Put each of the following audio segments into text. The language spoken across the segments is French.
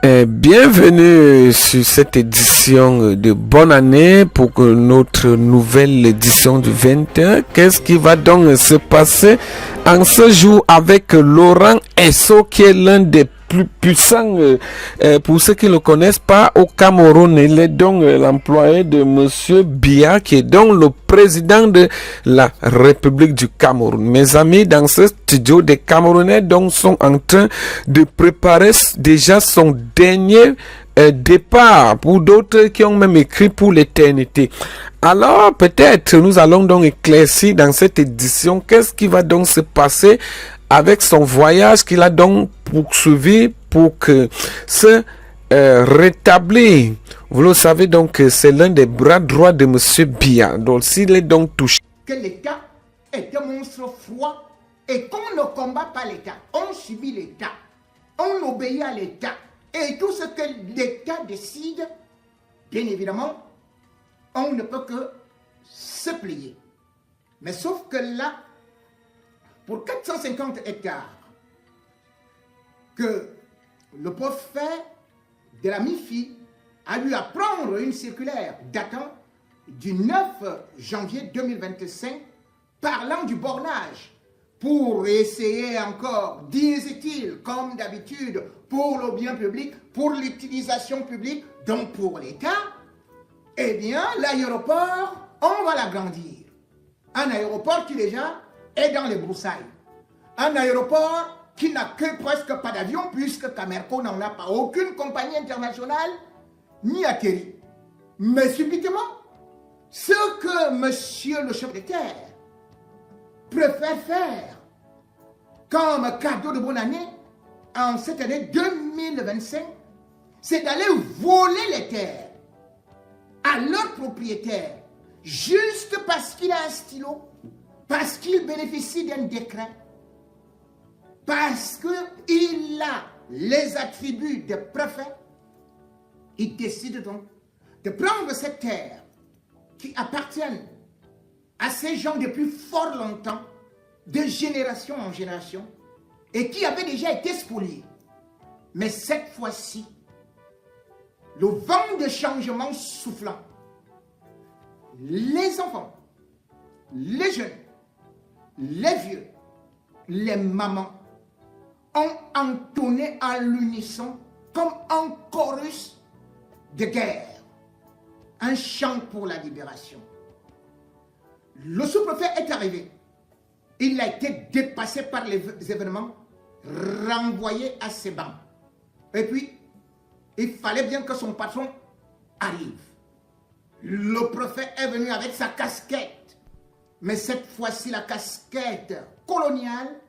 Bienvenue sur cette édition de bonne année pour notre nouvelle édition du 21. Qu'est-ce qui va donc se passer en ce jour avec Laurent Esso, qui est l'un des plus puissants, pour ceux qui ne le connaissent pas, au Cameroun. Il est donc l'employé de Monsieur Biya, qui est donc le président de la République du Cameroun. Mes amis, dans ce studio, des Camerounais donc sont en train de préparer déjà son dernier départ, pour d'autres qui ont même écrit pour l'éternité. Alors peut-être nous allons donc éclaircir dans cette édition qu'est-ce qui va donc se passer avec son voyage qu'il a donc poursuivi pour que se rétablir. Vous le savez donc, c'est l'un des bras droits de Monsieur Biya. Donc s'il est donc touché. Que l'État est un monstre froid et qu'on ne combat pas l'État. On subit l'État. On obéit à l'État. Et tout ce que l'État décide, bien évidemment, on ne peut que se plier. Mais sauf que là, pour 450 hectares, que le préfet de la MIFI a dû apprendre une circulaire datant du 9 janvier 2025 parlant du bornage pour essayer encore, disait-il, comme d'habitude, pour le bien public, pour l'utilisation publique, donc pour l'État, eh bien, l'aéroport, on va l'agrandir. Un aéroport qui déjà est dans les broussailles. Un aéroport qui n'a que presque pas d'avion, puisque Camerco n'en a pas. Aucune compagnie internationale n'y atterrit. Mais subitement, ce que monsieur le chef d'État préfère faire comme cadeau de bonne année en cette année 2025, c'est d'aller voler les terres à leur propriétaire, juste parce qu'il a un stylo, parce qu'il bénéficie d'un décret, parce qu'il a les attributs de préfet. Il décide donc de prendre cette terre qui appartient à ces gens depuis fort longtemps, de génération en génération, et qui avait déjà été spoliés. Mais cette fois-ci, le vent de changement soufflant, les enfants, les jeunes, les vieux, les mamans ont entonné à l'unisson comme un chorus de guerre, un chant pour la libération. Le sous-préfet est arrivé. Il a été dépassé par les événements, renvoyé à ses bancs. Et puis, il fallait bien que son patron arrive. Le préfet est venu avec sa casquette. Mais cette fois-ci, la casquette coloniale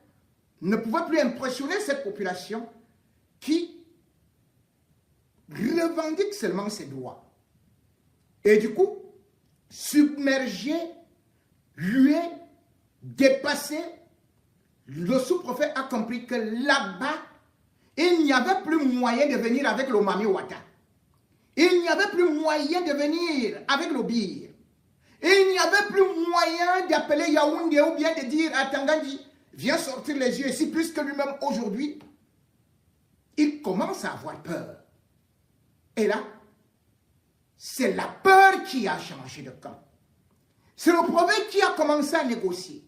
ne pouvait plus impressionner cette population qui revendique seulement ses droits. Et du coup, submergé, rué, dépassé, le sous-préfet a compris que là-bas, il n'y avait plus moyen de venir avec le Mami Wata. Il n'y avait plus moyen de venir avec le Bir. Il n'y avait plus moyen d'appeler Yaoundé ou bien de dire à Tangandji, viens sortir les yeux ici, puisque lui-même aujourd'hui, il commence à avoir peur. Et là, c'est la peur qui a changé de camp. C'est le préfet qui a commencé à négocier.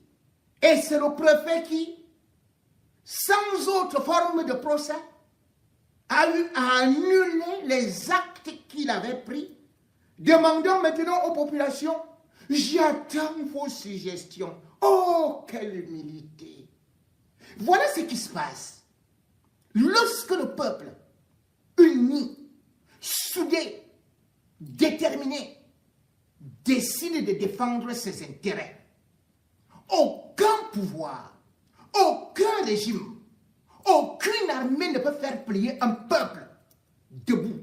Et c'est le préfet qui, sans autre forme de procès, a eu à annuler les actes qu'il avait pris, demandant maintenant aux populations, j'attends vos suggestions. Oh, quelle humilité! Voilà ce qui se passe. Lorsque le peuple, uni, soudé, déterminé, décide de défendre ses intérêts, aucun pouvoir, aucun régime, aucune armée ne peut faire plier un peuple debout.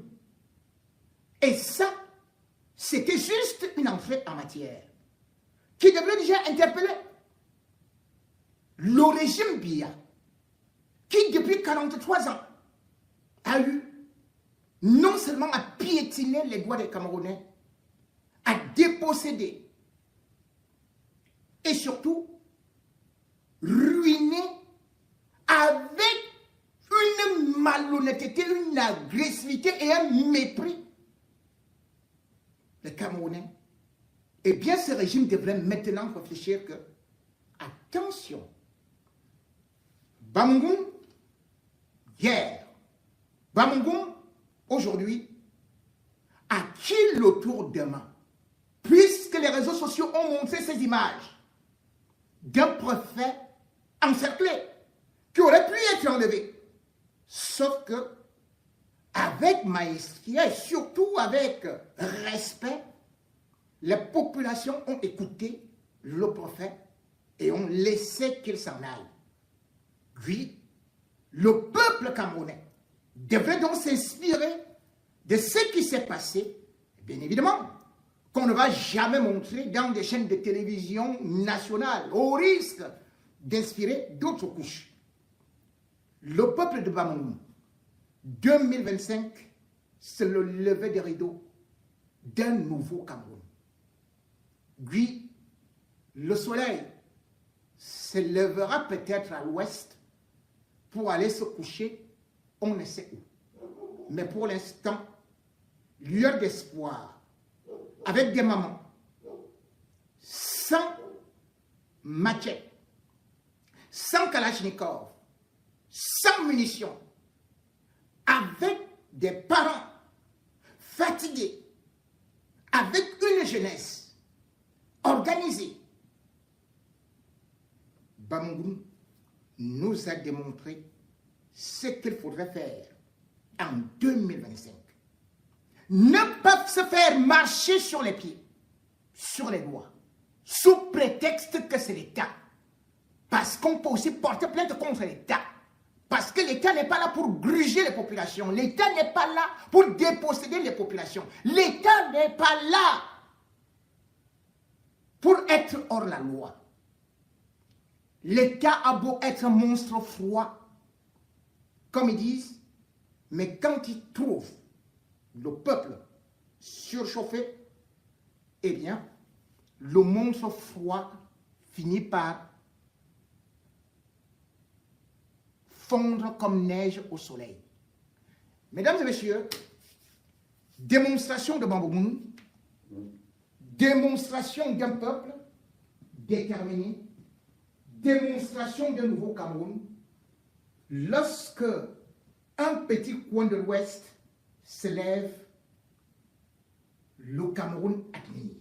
Et ça, c'était juste une entrée en matière qui devrait déjà interpeller le régime Biya, qui depuis 43 ans a eu non seulement à piétiner les droits des Camerounais, à déposséder et surtout ruiner avec une malhonnêteté, une agressivité et un mépris. Les Camerounais. Eh bien, ce régime devrait maintenant réfléchir que, attention, Bamungum, hier, Bamungum, aujourd'hui, à qui le tour demain? Puisque les réseaux sociaux ont montré ces images d'un préfet encerclé, qui aurait pu être enlevé. Sauf que, avec maestria et surtout avec respect, les populations ont écouté le prophète et ont laissé qu'il s'en aille. Oui, le peuple camerounais devrait donc s'inspirer de ce qui s'est passé, bien évidemment, qu'on ne va jamais montrer dans des chaînes de télévision nationales, au risque d'inspirer d'autres couches. Le peuple de Bamungum, 2025, c'est le lever des rideaux d'un nouveau Cameroun. Oui, le soleil se lèvera peut-être à l'ouest pour aller se coucher, on ne sait où. Mais pour l'instant, lueur d'espoir, avec des mamans, sans machette, sans kalachnikov, sans munitions, avec des parents fatigués, avec une jeunesse organisée. Bamungum nous a démontré ce qu'il faudrait faire en 2025. Ne pas se faire marcher sur les pieds, sur les doigts, sous prétexte que c'est l'État. Parce qu'on peut aussi porter plainte contre l'État. Parce que l'État n'est pas là pour gruger les populations. L'État n'est pas là pour déposséder les populations. L'État n'est pas là pour être hors la loi. L'État a beau être un monstre froid, comme ils disent, mais quand ils trouvent le peuple surchauffé, eh bien, le monstre froid finit par fondre comme neige au soleil. Mesdames et messieurs, démonstration de Bamungum, démonstration d'un peuple déterminé, démonstration d'un nouveau Cameroun, lorsque un petit coin de l'Ouest se lève, le Cameroun admire.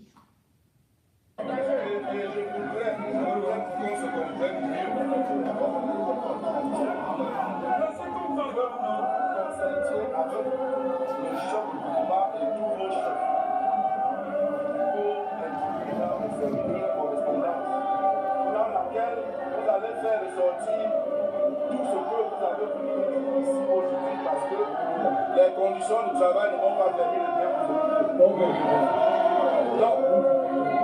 Les conditions de travail ne vont pas permettre de bien vous non,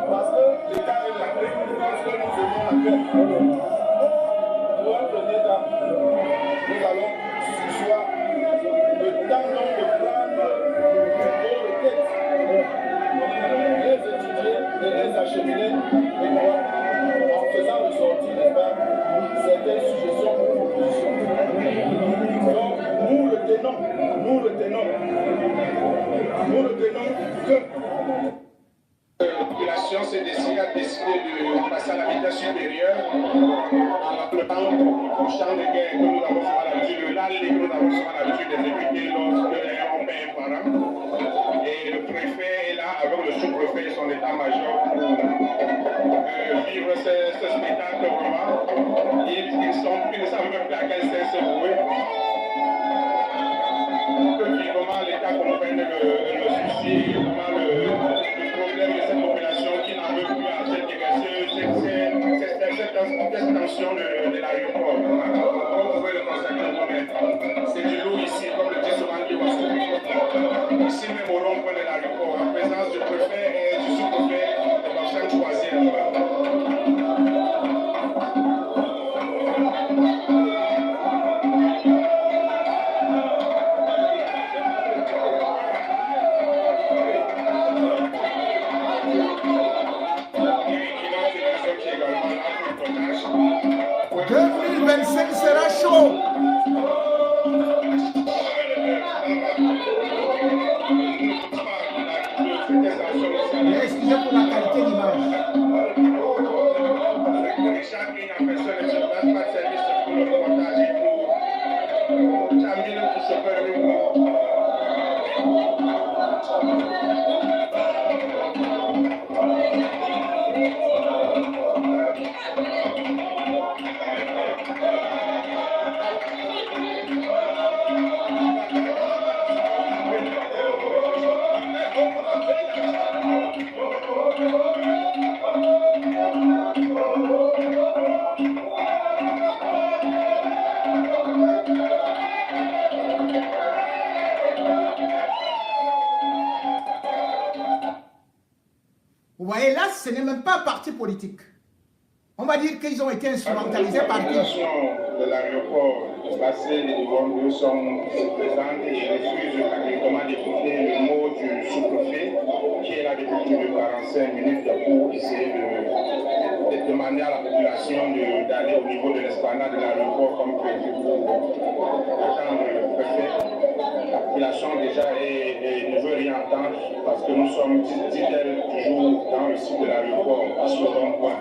parce que l'État est la paix, parce que nous aimons la paix. Pour un premier temps, nous allons ce soir le temps donc de prendre vos requêtes, les étudier et les acheminer en faisant ressortir, n'est-ce pas, certaines suggestions ou propositions. Donc, nous retenons que la population s'est décidée à décider de passer à la vitesse supérieure en appelant au champ de guerre que nous avons souvent l'habitude, le LAL que nous avons souvent l'habitude d'exécuter lorsqu'on paie un parent. Et le préfet est là avec le sous-préfet et son état-major pour vivre ce spectacle vraiment. Ils ne savent même plus à quel sens se vouer. Que vivement l'État comprenne le souci, vraiment le problème de cette population qui n'en veut plus à cette tension de l'aéroport. Comme vous pouvez le constater, c'est du lourd ici, comme le dit souvent Guy. Ici même au rond-point de l'aéroport, en présence du préfet et du sous-préfet de Marchand Choisir. personne ne se place, pas de service pour le reportage et tout. Samedi, le tout chauffeur de vous. Vous voyez, là, ce n'est même pas un parti politique. On va dire qu'ils ont été instrumentalisés par qui? De l'aéroport passé, les demandes sont présentes et je refuse catégoriquement d'écouter le mot du sous-préfet qui est là depuis plus de 45 minutes pour essayer de demander à la population d'aller au niveau de l'esplanade de l'aéroport comme prévu pour attendre le préfet. La population déjà ne veut rien entendre parce que nous sommes, dit-elle, toujours dans le site de l'aéroport, à ce rond-point.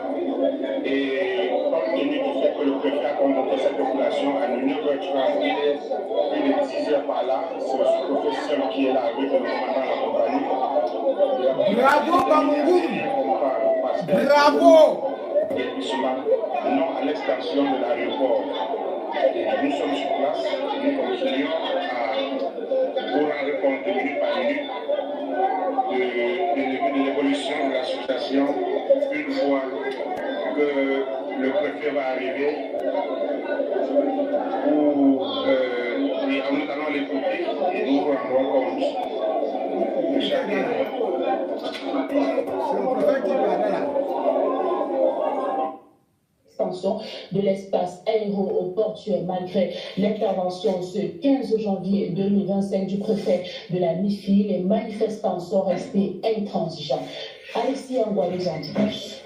Et compte tenu du fait que le préfet a convoqué cette population à 9h30, il est plus de 10h par là, c'est le sous-préfet seul qui est là avec le commandant de la compagnie. Bravo Bamboum! Bravo! Non à l'extension de l'aéroport. Nous sommes sur place, nous continuons à vous rendre compte minute par minute de l'évolution de la situation une fois que le préfet va arriver et nous allons l'écouter et nous vous rendrons compte de chacun. C'est le préfet qui va là. De l'espace aéroportuaire malgré l'intervention ce 15 janvier 2025 du préfet de la MIFI, les manifestants sont restés intransigeants. Alexis Angoualou en dit plus.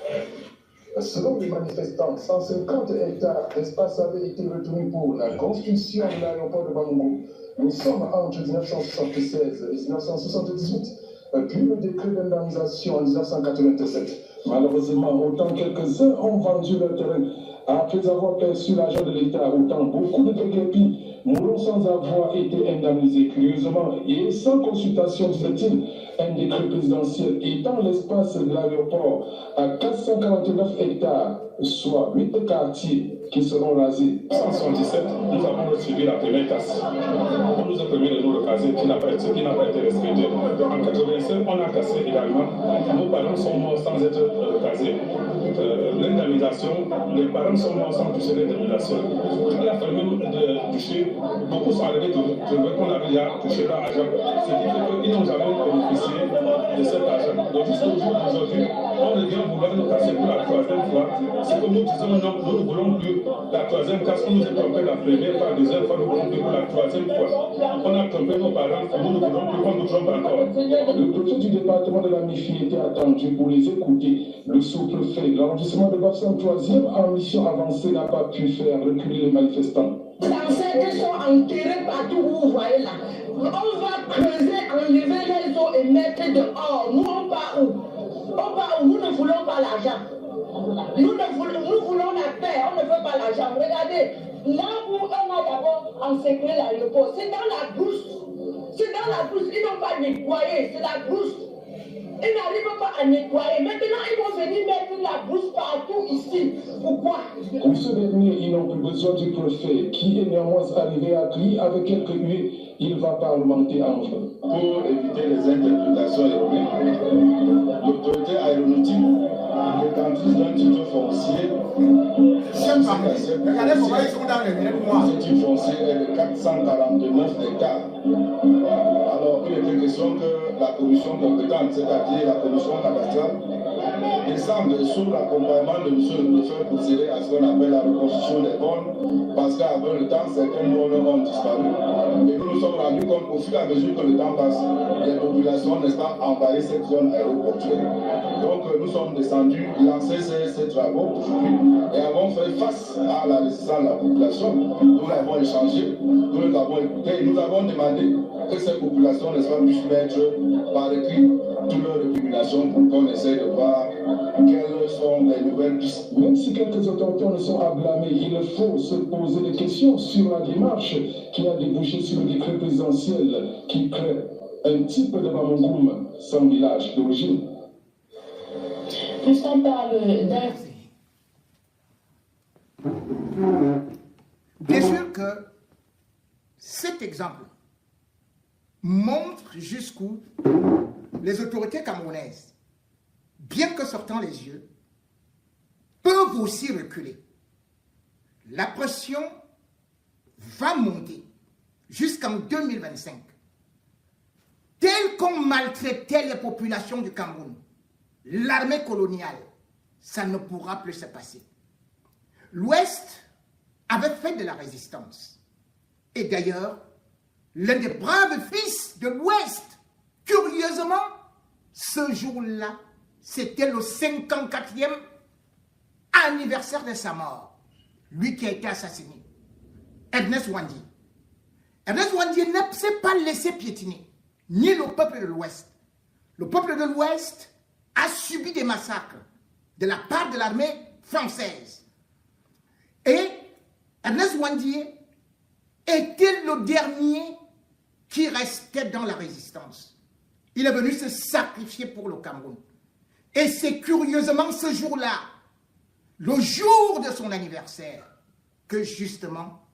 Selon les manifestants, 150 hectares d'espace avaient été retenus pour la construction de l'aéroport de Bangou. Nous sommes entre 1976 et 1978, puis le décret d'indemnisation en 1987. Malheureusement, autant quelques-uns ont vendu leur terrain après avoir perçu l'argent de l'État, autant beaucoup de déguerpis mourront sans avoir été indemnisés. Curieusement et sans consultation, disait-il, un décret présidentiel étend l'espace de l'aéroport à 449 hectares, soit 8 quartiers qui seront rasés. En 1977, nous avons reçu la première casse. On nous a permis de nous recaser, qui n'a pas été respecté. En 1987, on a cassé également. Nos parents sont morts sans être recasés. L'indemnisation, les parents sont morts sans toucher l'indemnisation. Il a fallu de toucher, beaucoup sont arrivés de voir qu'on avait déjà touché leur argent. Ce qui fait qu'ils n'ont jamais bénéficié de cet argent. Donc jusqu'au jour d'aujourd'hui, on revient vouloir nous casser pour la troisième fois. C'est que nous disons non, nous ne voulons plus la troisième casse. On nous a trompé la première fois, la deuxième fois, nous voulons plus pour la troisième fois. On a trompé nos parents, nous ne voulons plus qu'on nous trompe encore. Le préfet du département de la MIFI était attendu pour les écouter. Le sous-préfet de l'arrondissement de Bafoussam, troisième en mission avancée, n'a pas pu faire reculer les manifestants. Les ancêtres sont enterrés partout où vous voyez là. On va creuser, enlever les eaux et mettre dehors. Nous, on part où? On part où? Nous ne voulons pas l'argent. Nous voulons la paix, on ne veut pas l'argent. Regardez, là où on a d'abord encerclé l'aéroport, c'est dans la brousse. C'est dans la brousse, ils n'ont pas nettoyé, c'est la brousse. Ils n'arrivent pas à nettoyer. Maintenant, ils vont venir mettre la brousse partout ici. Pourquoi? Pour ce dernier, ils n'ont plus besoin du préfet, qui est néanmoins arrivé à crier avec quelques huées. Il va parlementer enfin. Pour éviter les interprétations erronées, l'autorité aéronautique, détentrice d'un titre foncier, ce titre foncier est de 449 hectares. Alors, il était question que la commission compétente, c'est-à-dire la commission cadastrale, descende sous l'accompagnement de M. le préfet pour procéder à ce qu'on appelle la reconstruction des bornes, parce qu'avant le temps, certaines bornes ont disparu. Et nous nous sommes rendus compte au fur et à mesure que le temps passe, les populations, n'est-ce pas, envahissent cette zone aéroportuaire. Donc nous sommes descendus, lancer ces travaux aujourd'hui et avons fait face à la résistance de la population. Nous l'avons échangé, nous l'avons écouté et nous avons demandé que ces populations, n'est-ce pas, puissent mettre par écrit toutes leurs récriminations pour qu'on essaie de voir quelles sont les nouvelles pistes. Même si quelques autochtones sont à blâmer, il faut se poser des questions sur la démarche qui a débouché sur le décret présidentiel qui crée un type de Bamougoum sans village d'origine. Puisqu'on parle d'un... Bien sûr que cet exemple montre jusqu'où les autorités camerounaises, bien que sortant les yeux, peuvent aussi reculer. La pression va monter jusqu'en 2025. Tel qu'on maltraitait les populations du Cameroun, l'armée coloniale, ça ne pourra plus se passer. L'Ouest avait fait de la résistance. Et d'ailleurs, l'un des braves fils de l'Ouest, curieusement, ce jour-là, c'était le 54e anniversaire de sa mort. Lui qui a été assassiné. Ernest Ouandi. Ernest Ouandi ne s'est pas laissé piétiner, ni le peuple de l'Ouest. Le peuple de l'Ouest a subi des massacres de la part de l'armée française. Et Ernest Ouandi était le dernier qui restait dans la résistance. Il est venu se sacrifier pour le Cameroun. Et c'est curieusement ce jour-là, le jour de son anniversaire, que justement,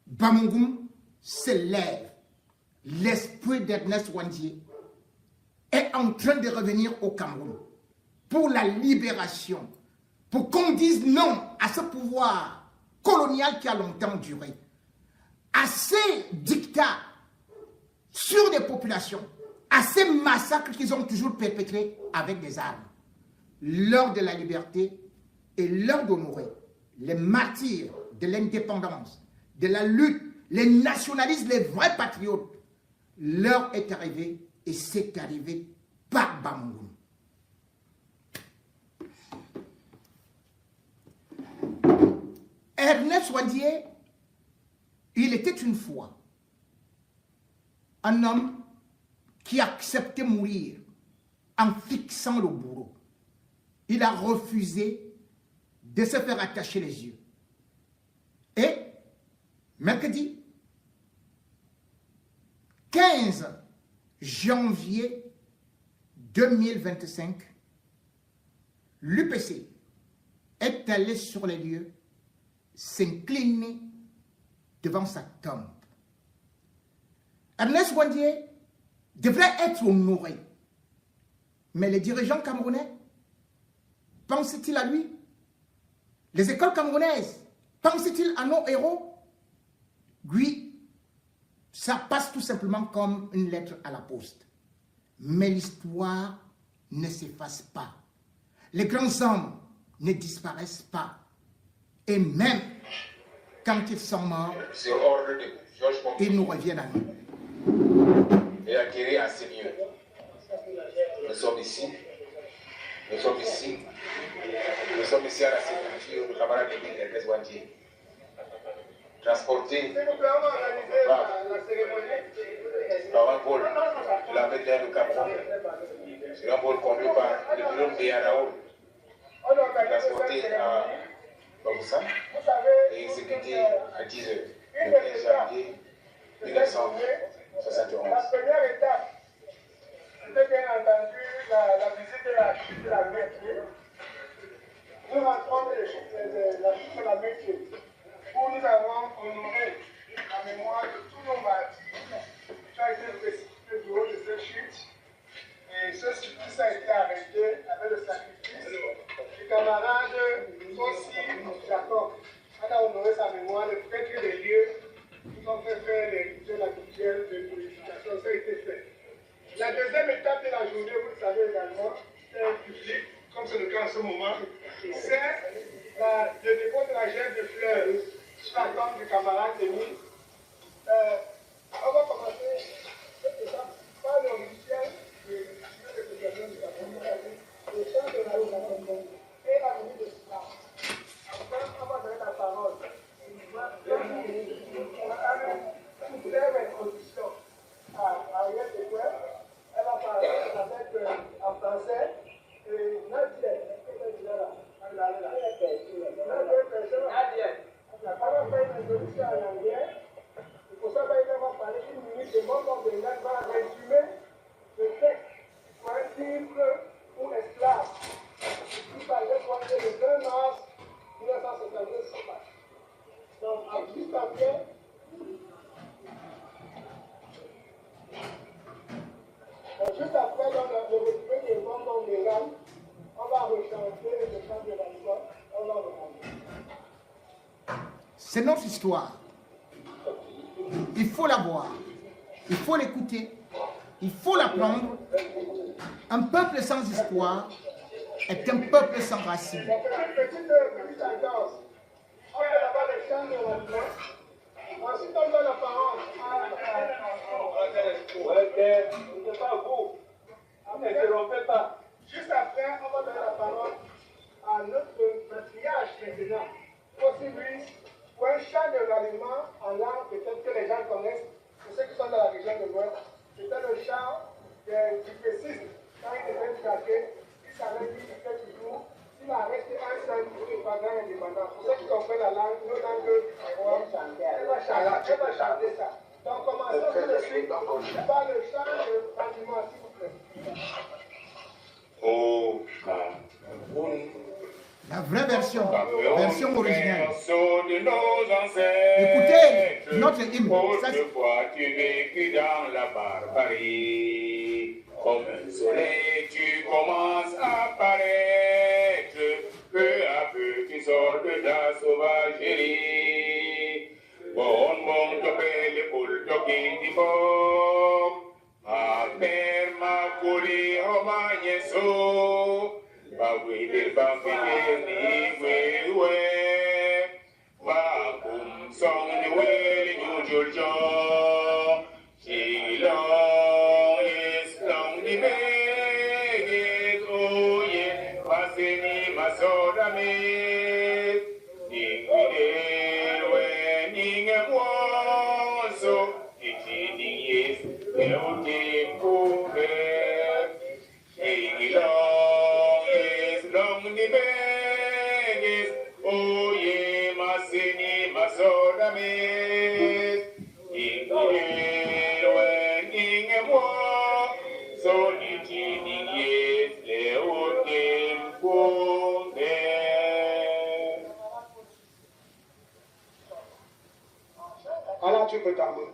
Bamougoum se lève. L'esprit d'Ernest Ouandi est en train de revenir au Cameroun pour la libération, pour qu'on dise non à ce pouvoir colonial qui a longtemps duré, à ces dictats sur des populations, à ces massacres qu'ils ont toujours perpétrés avec des armes. L'heure de la liberté et l'heure d'honorer les martyrs de l'indépendance, de la lutte, les nationalistes, les vrais patriotes. L'heure est arrivée et c'est arrivé par Bamougoum. Ernest Ouandi, il était une fois un homme qui acceptait mourir en fixant le bourreau. Il a refusé de se faire attacher les yeux. Et mercredi 15 janvier 2025, l'UPC est allé sur les lieux s'incliner devant sa tombe. Ernest Ouandi devrait être honoré. Mais les dirigeants camerounais, pensent-ils à lui? Les écoles camerounaises, pensent-ils à nos héros? Lui, ça passe tout simplement comme une lettre à la poste. Mais l'histoire ne s'efface pas. Les grands hommes ne disparaissent pas. Et même quand ils sont morts, ils nous reviennent à nous. Et atterri à Sémieux. Nous sommes ici à la sépulture du camarade de Ernest Ouandi. Transporté par un vol de la médaille du Cameroun, sur un vol conduit par le pilote Béaraoul, transporté à Bamoussa et exécuté à 10 h le 15 janvier 1971. La première étape, c'était bien entendu la visite de la métier. Nous rentrons de la visite de la métier où nous avons honoré la mémoire de tous nos martyrs qui ont été précipités du haut de cette chute. Et ce supplice a été arrêté avec le sacrifice du camarade Fossi Jacob. On a honoré sa mémoire, le prêtre des lieux. Nous avons fait faire les rituels habituels de purification, ça a été fait. La deuxième étape de la journée, vous le savez également, c'est public, comme c'est le cas en ce moment, c'est le dépôt de la gemme de fleurs sur la tombe du camarade Denis. Bengal va résumer le texte pour un livre pour esclaves. Il fallait pointer le 2 mars 1952. Donc, juste après, dans le résumé des bonbons Bengal, on va rechanter le chant de la loi, on va remonter. C'est notre histoire. Il faut la voir. Il faut l'écouter. Il faut l'apprendre. Un peuple sans histoire est un peuple sans racines. Petite alliance. On fait là-bas le chant de la loi. Ensuite, on donne la parole à c'est pas vous. N'interrompez pas. Juste après, on va donner la parole à notre patriarche maintenant. Aussi lui, pour un chant de ralliement en langue peut-être que les gens connaissent, pour ceux qui sont dans la région de l'Ouest, c'était le chant du précise. Quand il devait traquer, il savait qu'il fait toujours. Il a resté un seul pour le pagans indépendant. Pour ceux qui comprennent la langue, nos langues, elle va chanter ça. Donc commençons tout de suite par le chant de ralliement, s'il vous plaît. Oh, La vraie version originale. de nos ancêtres. Écoutez notre hymne. Ça, Autrefois, tu vécus dans la barbarie. Comme un soleil, tu commences à paraître. Peu à peu, tu sors de ta sauvagerie. Bon, topé l'épaule, toqué du fort. Ma mère m'a collé au magnéso. Ba we del ba fe ni we we. Ba kum song ni we li ñu jul jo. Chi long is long ni be. Oh yeah, paseni masoda me. Ding we ning wo so. Ichi ding yes, eote kuve. Chi long is long ni begis. Oh yeah, masini masoda me. So ichi ding yes, eote kuve. Alors tu peux t'amener.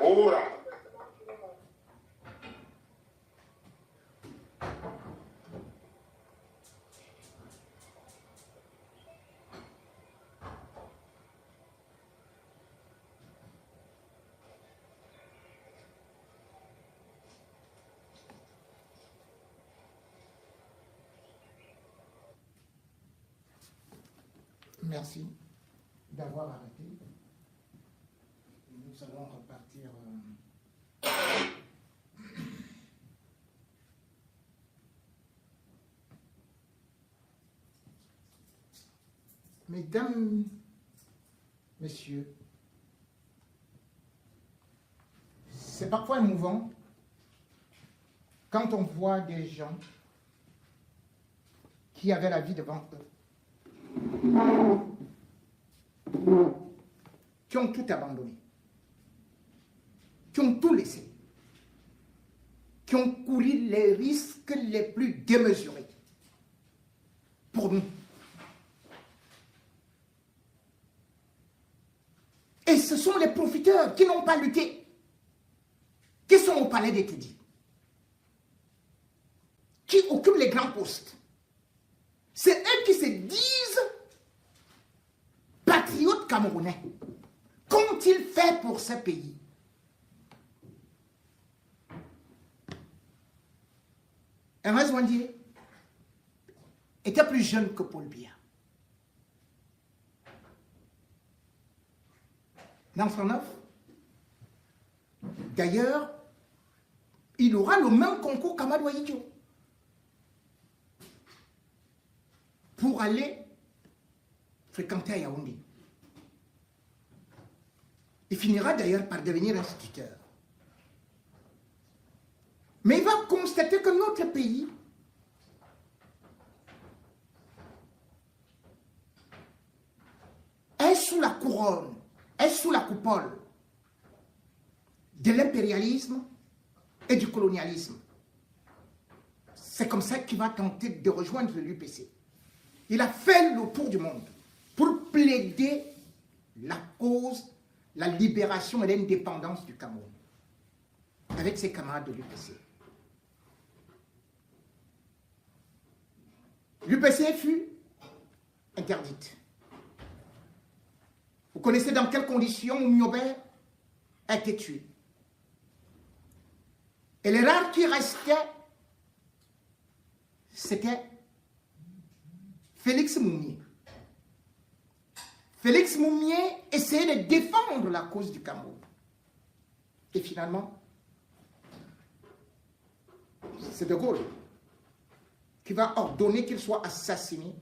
Ora. Merci d'avoir arrêté. Nous allons repartir. Mesdames, messieurs, c'est parfois émouvant quand on voit des gens qui avaient la vie devant eux, qui ont tout abandonné, qui ont tout laissé, qui ont couru les risques les plus démesurés pour nous. Et ce sont les profiteurs qui n'ont pas lutté, qui sont au palais d'études, qui occupent les grands postes. C'est eux qui se disent patriotes camerounais. Qu'ont-ils fait pour ce pays? Ernest Ouandié était plus jeune que Paul Biya. Dans son œuvre, d'ailleurs, il aura le même concours qu'Amadou Ahidjo pour aller fréquenter à Yaoundé. Il finira d'ailleurs par devenir instituteur. Mais il va constater que notre pays est sous la couronne, est sous la coupole de l'impérialisme et du colonialisme. C'est comme ça qu'il va tenter de rejoindre l'UPC. Il a fait le tour du monde pour plaider la cause, la libération et l'indépendance du Cameroun avec ses camarades de l'UPC. L'UPC fut interdite. Vous connaissez dans quelles conditions Mnyobé a été tué. Et les rares qui restaient, c'était Félix Moumié. Félix Moumié essayait de défendre la cause du Cameroun. Et finalement, c'est De Gaulle qui va ordonner qu'il soit assassiné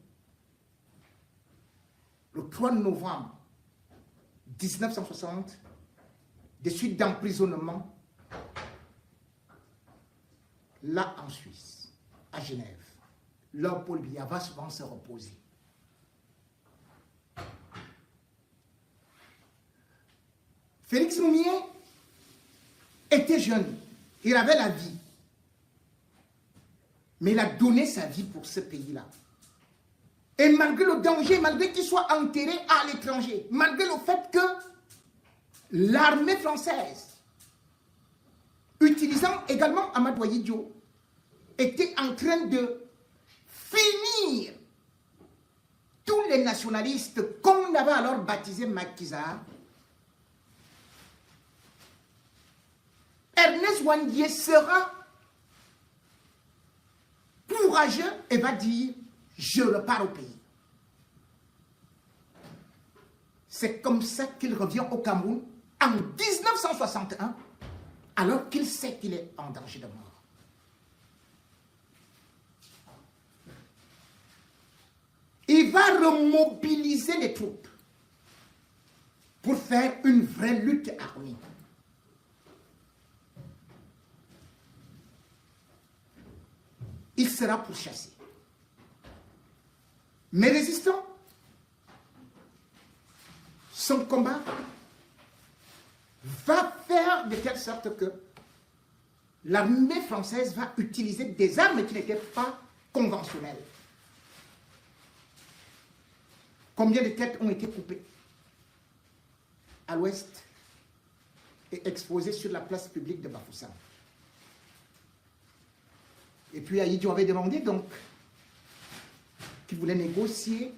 le 3 novembre 1960, des suites d'emprisonnement, là en Suisse, à Genève. Là, Paul Biya va souvent se reposer. Félix Moumié était jeune, il avait la vie, mais il a donné sa vie pour ce pays-là. Et malgré le danger, malgré qu'il soit enterré à l'étranger, malgré le fait que l'armée française, utilisant également Amadou Ahidjo, était en train de finir tous les nationalistes qu'on avait alors baptisé maquisards, Ernest Ouandié sera courageux et va dire « Je repars au pays ». C'est comme ça qu'il revient au Cameroun en 1961, alors qu'il sait qu'il est en danger de mort. Il va remobiliser les troupes pour faire une vraie lutte armée. Il sera pourchassé. Mais résistant, son combat va faire de telle sorte que l'armée française va utiliser des armes qui n'étaient pas conventionnelles. Combien de têtes ont été coupées à l'ouest et exposées sur la place publique de Bafoussam? Et puis Ahidjo avait demandé donc qu'il voulait négocier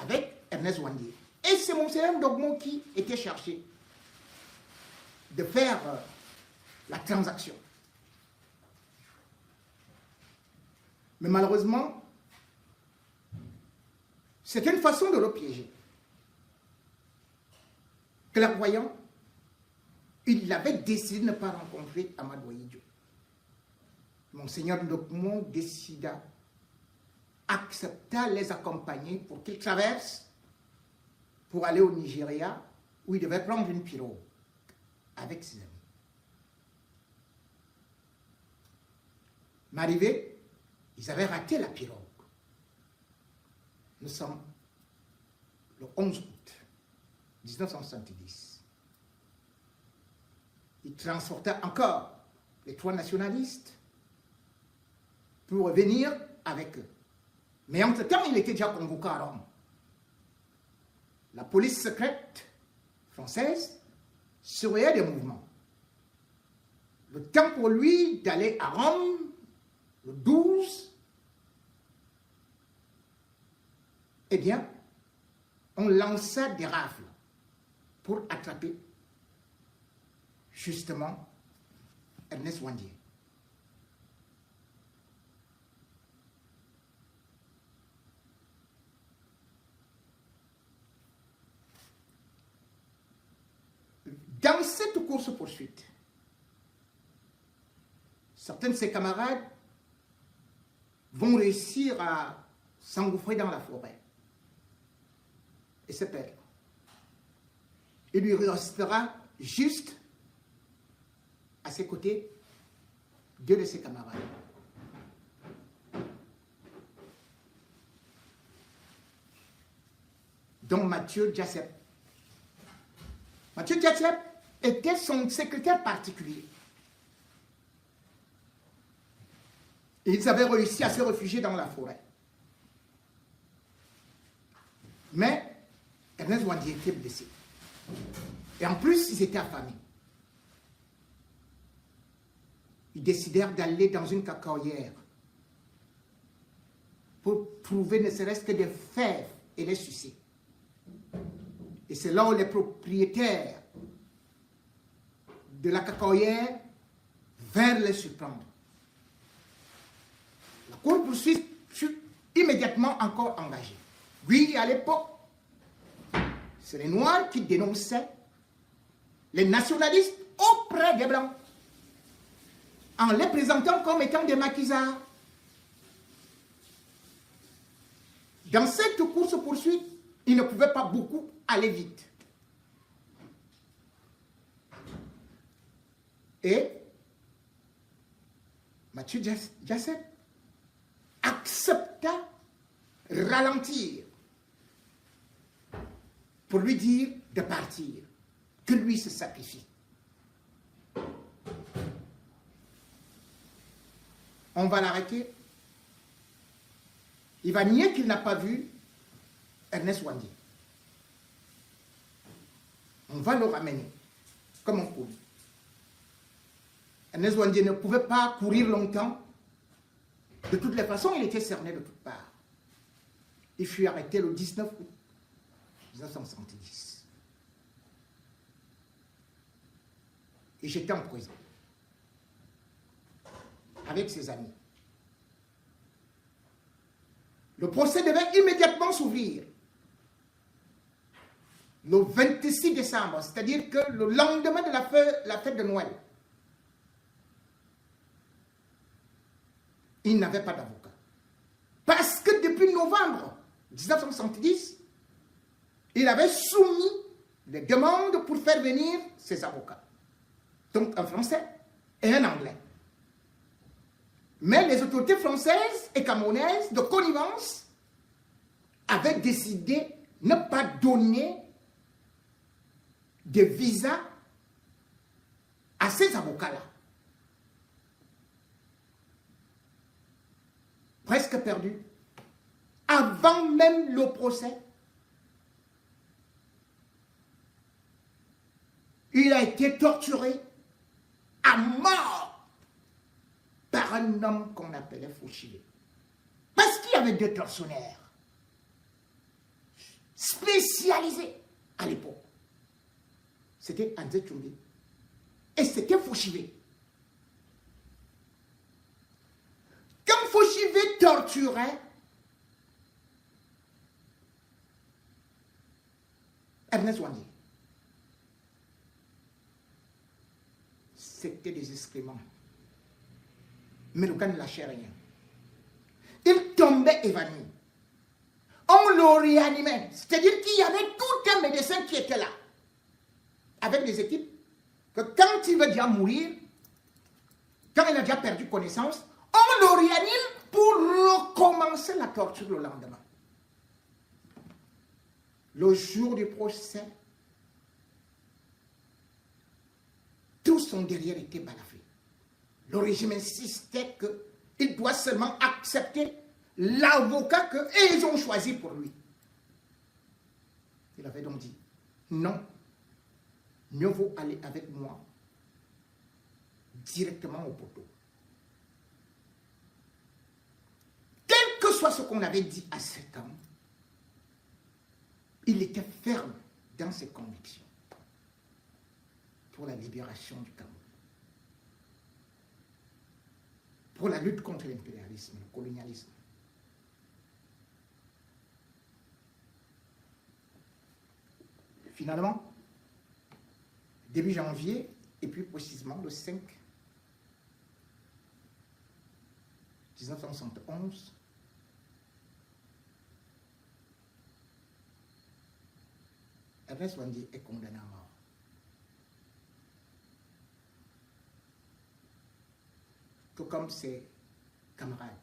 avec Ernest Ouandié. Et c'est Monseigneur Ndogmo qui était chargé de faire la transaction. Mais malheureusement, c'était une façon de le piéger. Clairvoyant, il avait décidé de ne pas rencontrer Amadou Ahidjo. Monseigneur Ndogmo décida, accepta les accompagner pour qu'ils traversent pour aller au Nigeria, où il devait prendre une pirogue avec ses amis. Mais arrivé, ils avaient raté la pirogue. Nous sommes le 11 août 1970. Il transporta encore les trois nationalistes pour revenir avec eux. Mais entre-temps, il était déjà convoqué à Rome. La police secrète française surveillait des mouvements. Le temps pour lui d'aller à Rome, le 12, eh bien, on lança des rafles pour attraper justement Ernest Ouandié. course-poursuite, certains de ses camarades vont réussir à s'engouffrer dans la forêt et se perdre. Il lui restera juste à ses côtés 2 de ses camarades. Dont Mathieu Djassep. Mathieu Djassep était son secrétaire particulier. Et ils avaient réussi à se réfugier dans la forêt. Mais Ernest Ouandi était blessé. Et en plus, ils étaient affamés. Ils décidèrent d'aller dans une cacaoyère pour trouver ne serait-ce que des fèves et les sucer. Et c'est là où les propriétaires de la cacaoyère vinrent les surprendre. La cour-poursuite fut immédiatement encore engagée. Oui, à l'époque, c'est les Noirs qui dénonçaient les nationalistes auprès des Blancs, en les présentant comme étant des maquisards. Dans cette course-poursuite, ils ne pouvaient pas beaucoup aller vite. Et Mathieu Djassep accepta ralentir pour lui dire de partir, que lui se sacrifie. On va l'arrêter. Il va nier qu'il n'a pas vu Ernest Ouandi. On va le ramener comme on court. Ernest Ouandi ne pouvait pas courir longtemps. De toutes les façons, il était cerné de toutes parts. Il fut arrêté le 19 août 1970. Et j'étais en prison avec ses amis. Le procès devait immédiatement s'ouvrir le 26 décembre, c'est-à-dire que le lendemain de la fête de Noël. Il n'avait pas d'avocat. Parce que depuis novembre 1970, il avait soumis des demandes pour faire venir ses avocats. Donc un Français et un Anglais. Mais les autorités françaises et camerounaises de connivence avaient décidé de ne pas donner de visa à ces avocats-là. Presque perdu. Avant même le procès, il a été torturé à mort par un homme qu'on appelait Fauchivé. Parce qu'il y avait 2 tortionnaires spécialisés à l'époque. C'était André Tchoundé et c'était Fauchivé. Quand Fauchivé torturait Ernest Ouandi, c'était des excréments. Mais le gars ne lâchait rien. Il tombait évanoui. On le réanimait. C'est-à-dire qu'il y avait tout un médecin qui était là, avec des équipes, que quand il veut déjà mourir, quand il a déjà perdu connaissance, on le réanime pour recommencer la torture le lendemain. Le jour du procès, tout son derrière était balafré. Le régime insistait qu'il doit seulement accepter l'avocat qu'ils ont choisi pour lui. Il avait donc dit, non, mieux vaut aller avec moi directement au poteau. Quel que soit ce qu'on avait dit à cet homme, il était ferme dans ses convictions pour la libération du Cameroun, pour la lutte contre l'impérialisme, le colonialisme. Finalement, début janvier et plus précisément le 5 1971, Ernest Ouandi est condamné à mort. Tout comme ses camarades.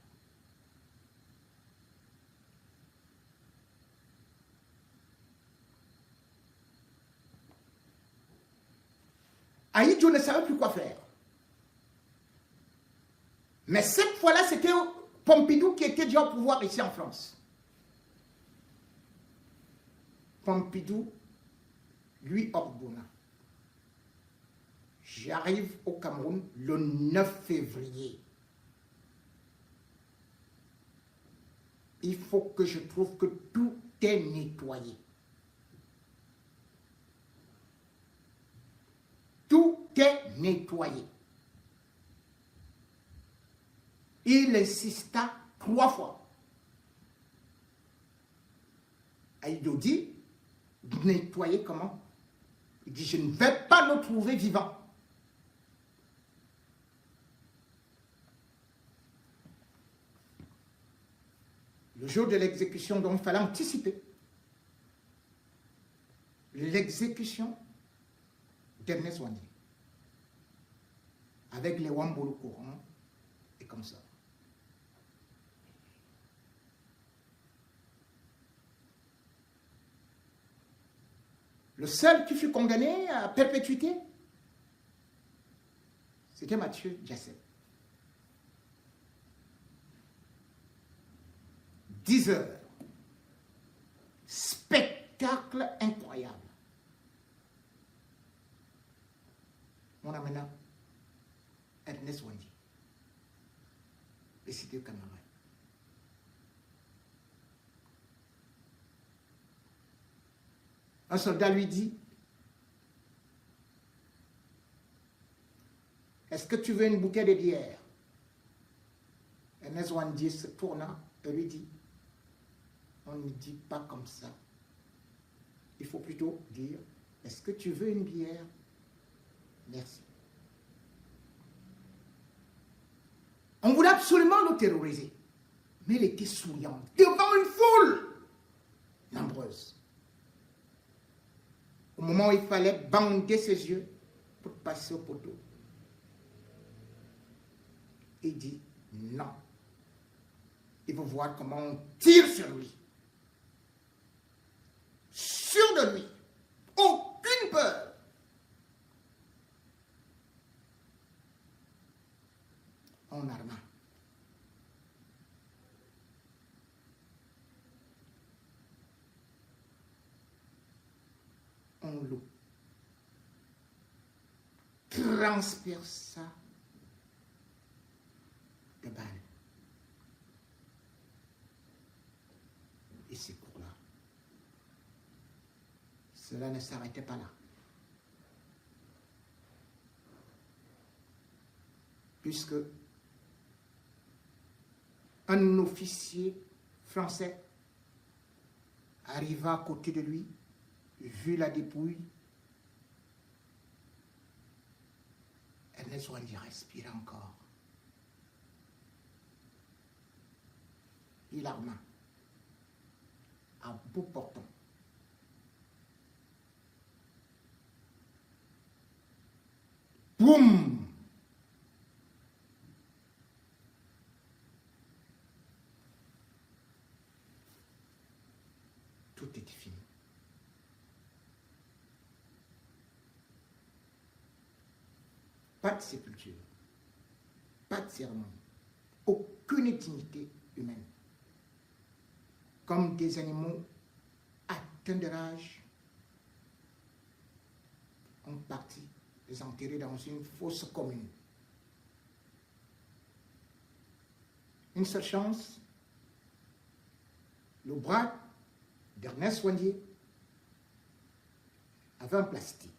Ahidjo ne savait plus quoi faire. Mais cette fois-là, c'était Pompidou qui était déjà au pouvoir ici en France. Pompidou lui ordonna: j'arrive au Cameroun le 9 février. Il faut que je trouve que tout est nettoyé. Tout est nettoyé. Il insista 3 fois. Ahidjo dit: nettoyer comment? Il dit: je ne vais pas le trouver vivant. Le jour de l'exécution, donc il fallait anticiper l'exécution d'Ernest Ouandi avec les Wambolo courants et comme ça. Le seul qui fut condamné à perpétuité, c'était Mathieu Diassé. 10 heures. Spectacle incroyable. On a maintenant Ernest Ouandi, et c'était camarade. Un soldat lui dit: est-ce que tu veux une bouteille de bière? Ernest Ouandi se tourna et lui dit: on ne dit pas comme ça. Il faut plutôt dire: est-ce que tu veux une bière? Merci. On voulait absolument le terroriser, mais il était souriant devant une foule nombreuse. Au moment où il fallait bander ses yeux pour passer au poteau, il dit: non. Il veut voir comment on tire sur lui. Sûr de lui. Aucune peur. On arma. On le transperça de balles. Et ces cours-là, cela ne s'arrêtait pas là. Puisque un officier français arriva à côté de lui, vit la dépouille. Ernest Ouandi respirait encore. Il arma à bout portant. Boum! Tout était fini. Pas de sépulture, pas de cérémonie, aucune dignité humaine. Comme des animaux atteints de rage, on partit les enterrer dans une fosse commune. Une seule chance, le bras d'Ernest Ouandi avait un plastique.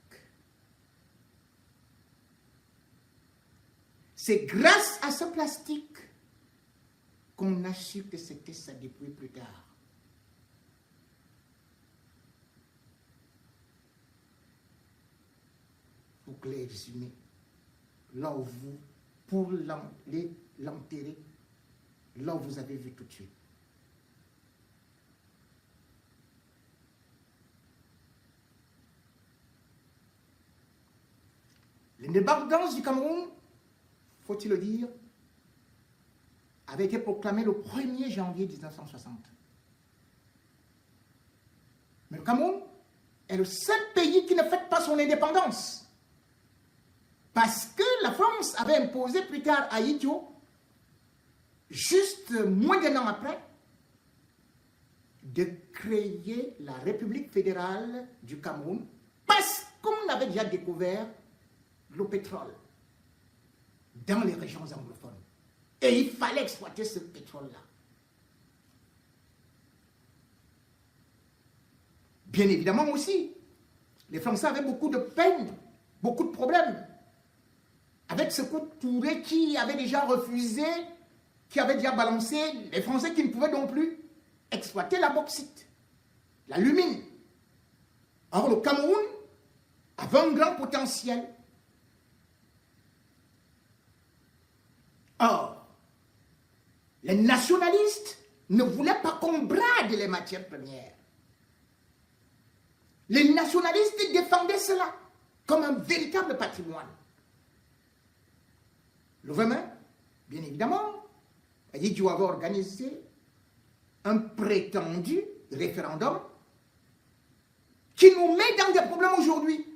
C'est grâce à ce plastique qu'on a su que c'était sa dépouille plus tard. pour l'exhumer. Là où vous, pour l'enterrer, là où vous avez vu tout de suite. L'indépendance du Cameroun, faut-il le dire, avait été proclamée le 1er janvier 1960. Mais le Cameroun est le seul pays qui ne fête pas son indépendance. Parce que la France avait imposé plus tard à Idio, juste moins d'un an après, de créer la République fédérale du Cameroun, parce qu'on avait déjà découvert le pétrole dans les régions anglophones. Et il fallait exploiter ce pétrole-là. Bien évidemment aussi, les Français avaient beaucoup de peine, beaucoup de problèmes. Avec ce coup de Touré qui avait déjà refusé, qui avait déjà balancé, les Français qui ne pouvaient non plus exploiter la bauxite, la lumine. Or, le Cameroun avait un grand potentiel. Or, les nationalistes ne voulaient pas qu'on brade les matières premières. Les nationalistes défendaient cela comme un véritable patrimoine. Le 20 mai, bien évidemment, Idio avait organisé un prétendu référendum qui nous met dans des problèmes aujourd'hui.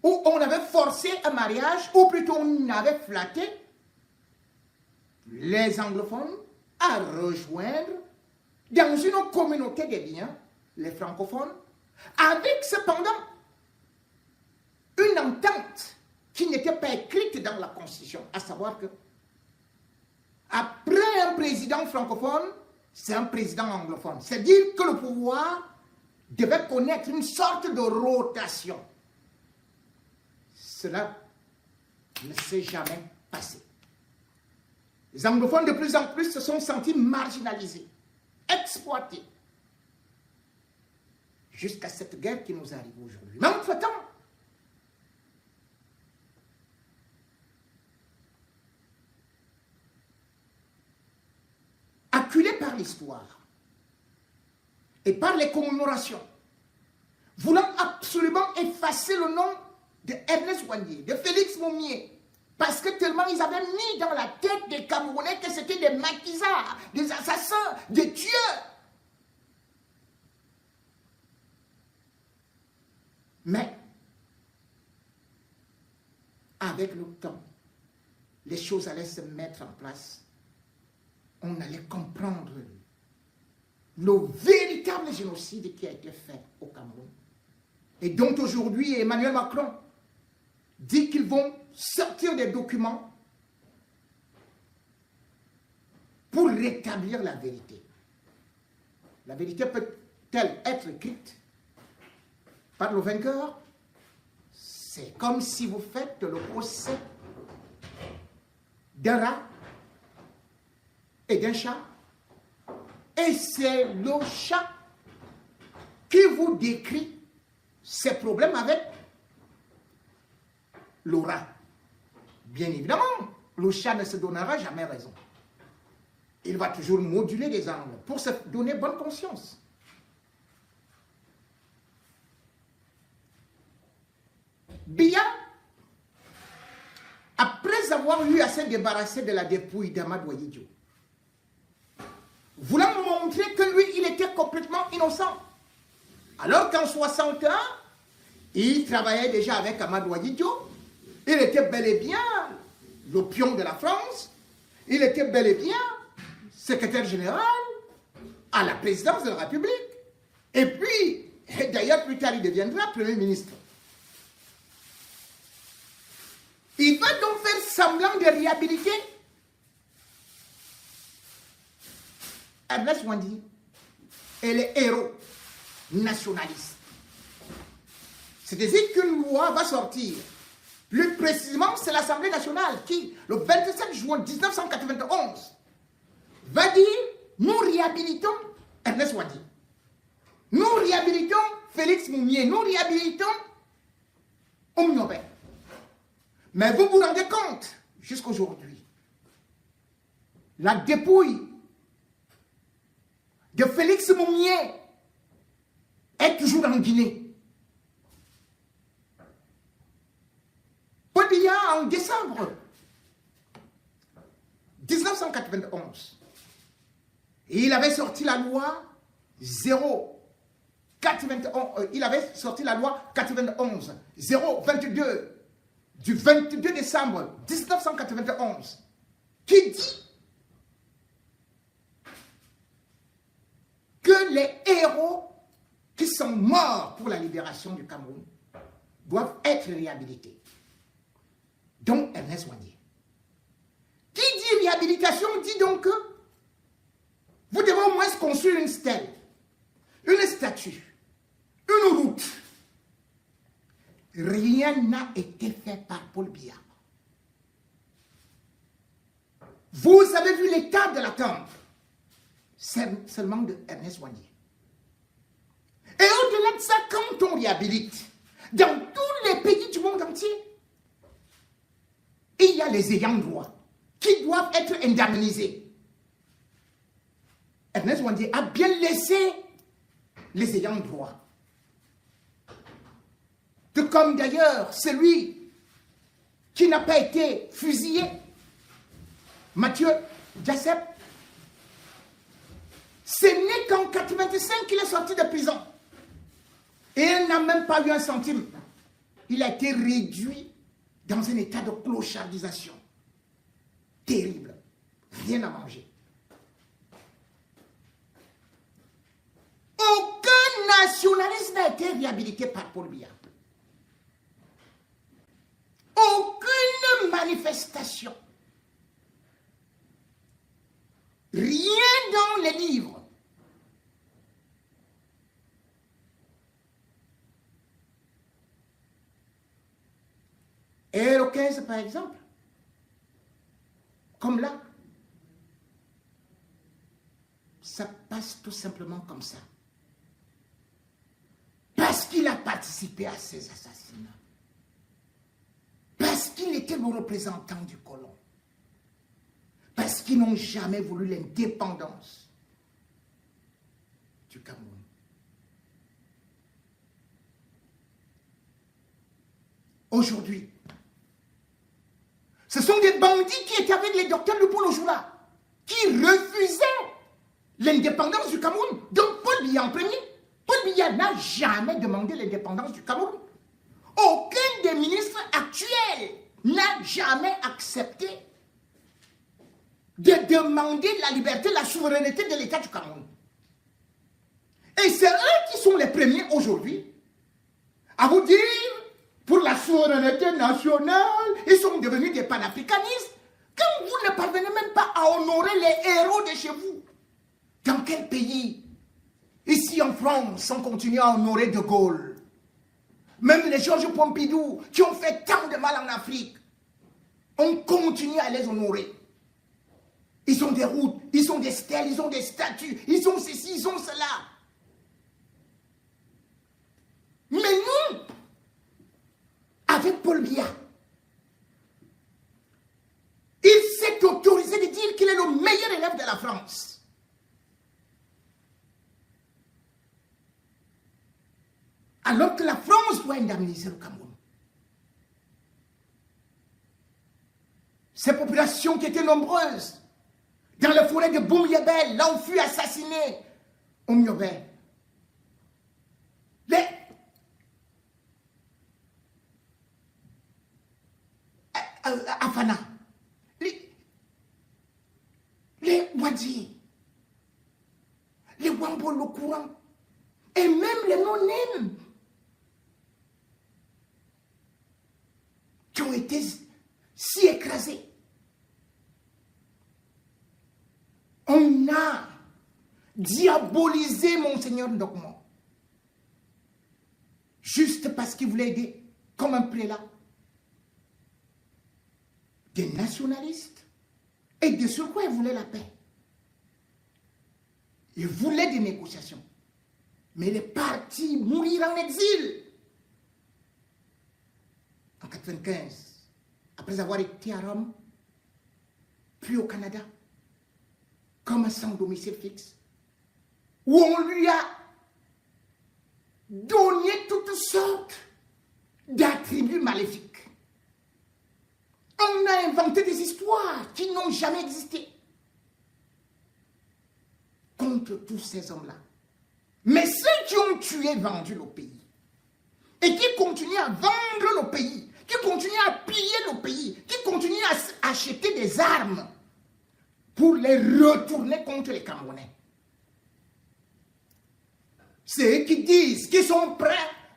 Où on avait forcé un mariage, ou plutôt on avait flatté les anglophones à rejoindre dans une communauté des biens, les francophones, avec cependant une entente qui n'était pas écrite dans la Constitution, à savoir que après un président francophone, c'est un président anglophone. C'est-à-dire que le pouvoir devait connaître une sorte de rotation. Cela ne s'est jamais passé. Les anglophones de plus en plus se sont sentis marginalisés, exploités, jusqu'à cette guerre qui nous arrive aujourd'hui. Mais entre-temps, acculés par l'histoire et par les commémorations, voulant absolument effacer le nom de Ernest Ouandié, de Félix Moumié, parce que tellement ils avaient mis dans la tête des Camerounais que c'était des maquisards, des assassins, des tueurs. Mais, avec le temps, les choses allaient se mettre en place. On allait comprendre le véritable génocide qui a été fait au Cameroun. Et dont aujourd'hui Emmanuel Macron dit qu'ils vont sortir des documents pour rétablir la vérité. La vérité peut-elle être écrite par le vainqueur? C'est comme si vous faites le procès d'un rat et d'un chat. Et c'est le chat qui vous décrit ses problèmes avec le rat. Bien évidemment, le chat ne se donnera jamais raison. Il va toujours moduler des angles pour se donner bonne conscience. Biya, après avoir eu à se débarrasser de la dépouille d'Amadou Ahidjo, voulant montrer que lui, il était complètement innocent. Alors qu'en 61, il travaillait déjà avec Amadou Ahidjo, il était bel et bien le pion de la France, il était bel et bien secrétaire général à la présidence de la République. Et puis, d'ailleurs, plus tard, il deviendra Premier ministre. Il va donc faire semblant de réhabiliter Ernest Ouandié et les héros nationalistes. C'est-à-dire qu'une loi va sortir. Plus précisément, c'est l'Assemblée nationale qui, le 27 juin 1991, va dire « Nous réhabilitons Ernest Ouandié. Nous réhabilitons Félix Moumié. Nous réhabilitons Omniobe. Mais vous vous rendez compte, jusqu'aujourd'hui, la dépouille de Félix Moumié est toujours en Guinée. Paul Biya, en décembre 1991, il avait sorti la loi 022 du 22 décembre 1991 qui dit que les héros qui sont morts pour la libération du Cameroun doivent être réhabilités, dont Ernest Ouandié. Qui dit réhabilitation dit donc que vous devez au moins construire une stèle, une statue, une route. Rien n'a été fait par Paul Biya. Vous avez vu l'état de la tombe, seulement de Ernest Ouandié. Et au-delà de ça, quand on réhabilite, dans tous les pays du monde entier, il y a les ayants droit qui doivent être indemnisés. Ernest Ouandié a bien laissé les ayants droit. Tout comme d'ailleurs celui qui n'a pas été fusillé, Mathieu Jassep. Ce n'est qu'en 1985 qu'il est sorti de prison. Et il n'a même pas eu un centime. Il a été réduit dans un état de clochardisation. Terrible. Rien à manger. Aucun nationaliste n'a été réhabilité par Paul Biya. Aucune manifestation. Rien dans les livres. Et le 15, par exemple, comme là, ça passe tout simplement comme ça. Parce qu'il a participé à ces assassinats. Parce qu'il était le représentant du colon. Parce qu'ils n'ont jamais voulu l'indépendance du Cameroun. Aujourd'hui, ce sont des bandits qui étaient avec les docteurs Lupo-Lojula, qui refusaient l'indépendance du Cameroun. Donc Paul Biya en premier. Paul Biya n'a jamais demandé l'indépendance du Cameroun. Aucun des ministres actuels n'a jamais accepté de demander la liberté, la souveraineté de l'État du Cameroun. Et c'est eux qui sont les premiers aujourd'hui à vous dire, pour la souveraineté nationale, ils sont devenus des panafricanistes. Quand vous ne parvenez même pas à honorer les héros de chez vous, dans quel pays? Ici en France, on continue à honorer De Gaulle. Même les Georges Pompidou, qui ont fait tant de mal en Afrique, on continue à les honorer. Ils ont des routes, ils ont des stèles, ils ont des statues, ils ont ceci, ils ont cela. Mais nous, avec Paul Biya, il s'est autorisé de dire qu'il est le meilleur élève de la France. Alors que la France doit indemniser le Cameroun. Ces populations qui étaient nombreuses, dans la forêt de Boum-Yabel, là où fut assassiné Omniobe. Les Afana, les Wadi, les Wambo le courant, et même les non-nèmes qui ont été si écrasés. On a diabolisé Monseigneur Ndokmo juste parce qu'il voulait aider comme un prélat des nationalistes, et de sur quoi il voulait la paix. Il voulait des négociations, mais il est parti mourir en exil. 1995, après avoir été à Rome, puis au Canada, comme sans domicile fixe, où on lui a donné toutes sortes d'attributs maléfiques. On a inventé des histoires qui n'ont jamais existé contre tous ces hommes-là. Mais ceux qui ont tué et vendu le pays, et qui continuent à vendre le pays, qui continuent à piller le pays, qui continuent à acheter des armes pour les retourner contre les Camerounais. C'est eux qui disent qu'ils sont prêts.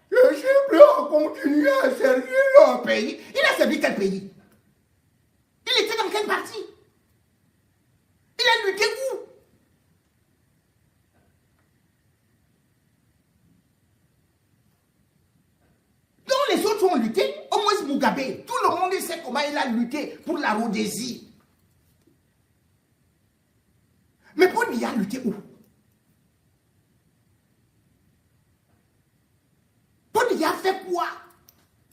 Le Chypre a continué à servir leur pays. Il a servi quel pays? Il était dans quelle partie? Il a lutté où? Donc les autres ont lutté. Au moins Mugabe, tout le monde sait comment il a lutté pour la Rhodésie. Mais Paul Biya a lutté où? Paul Biya a fait quoi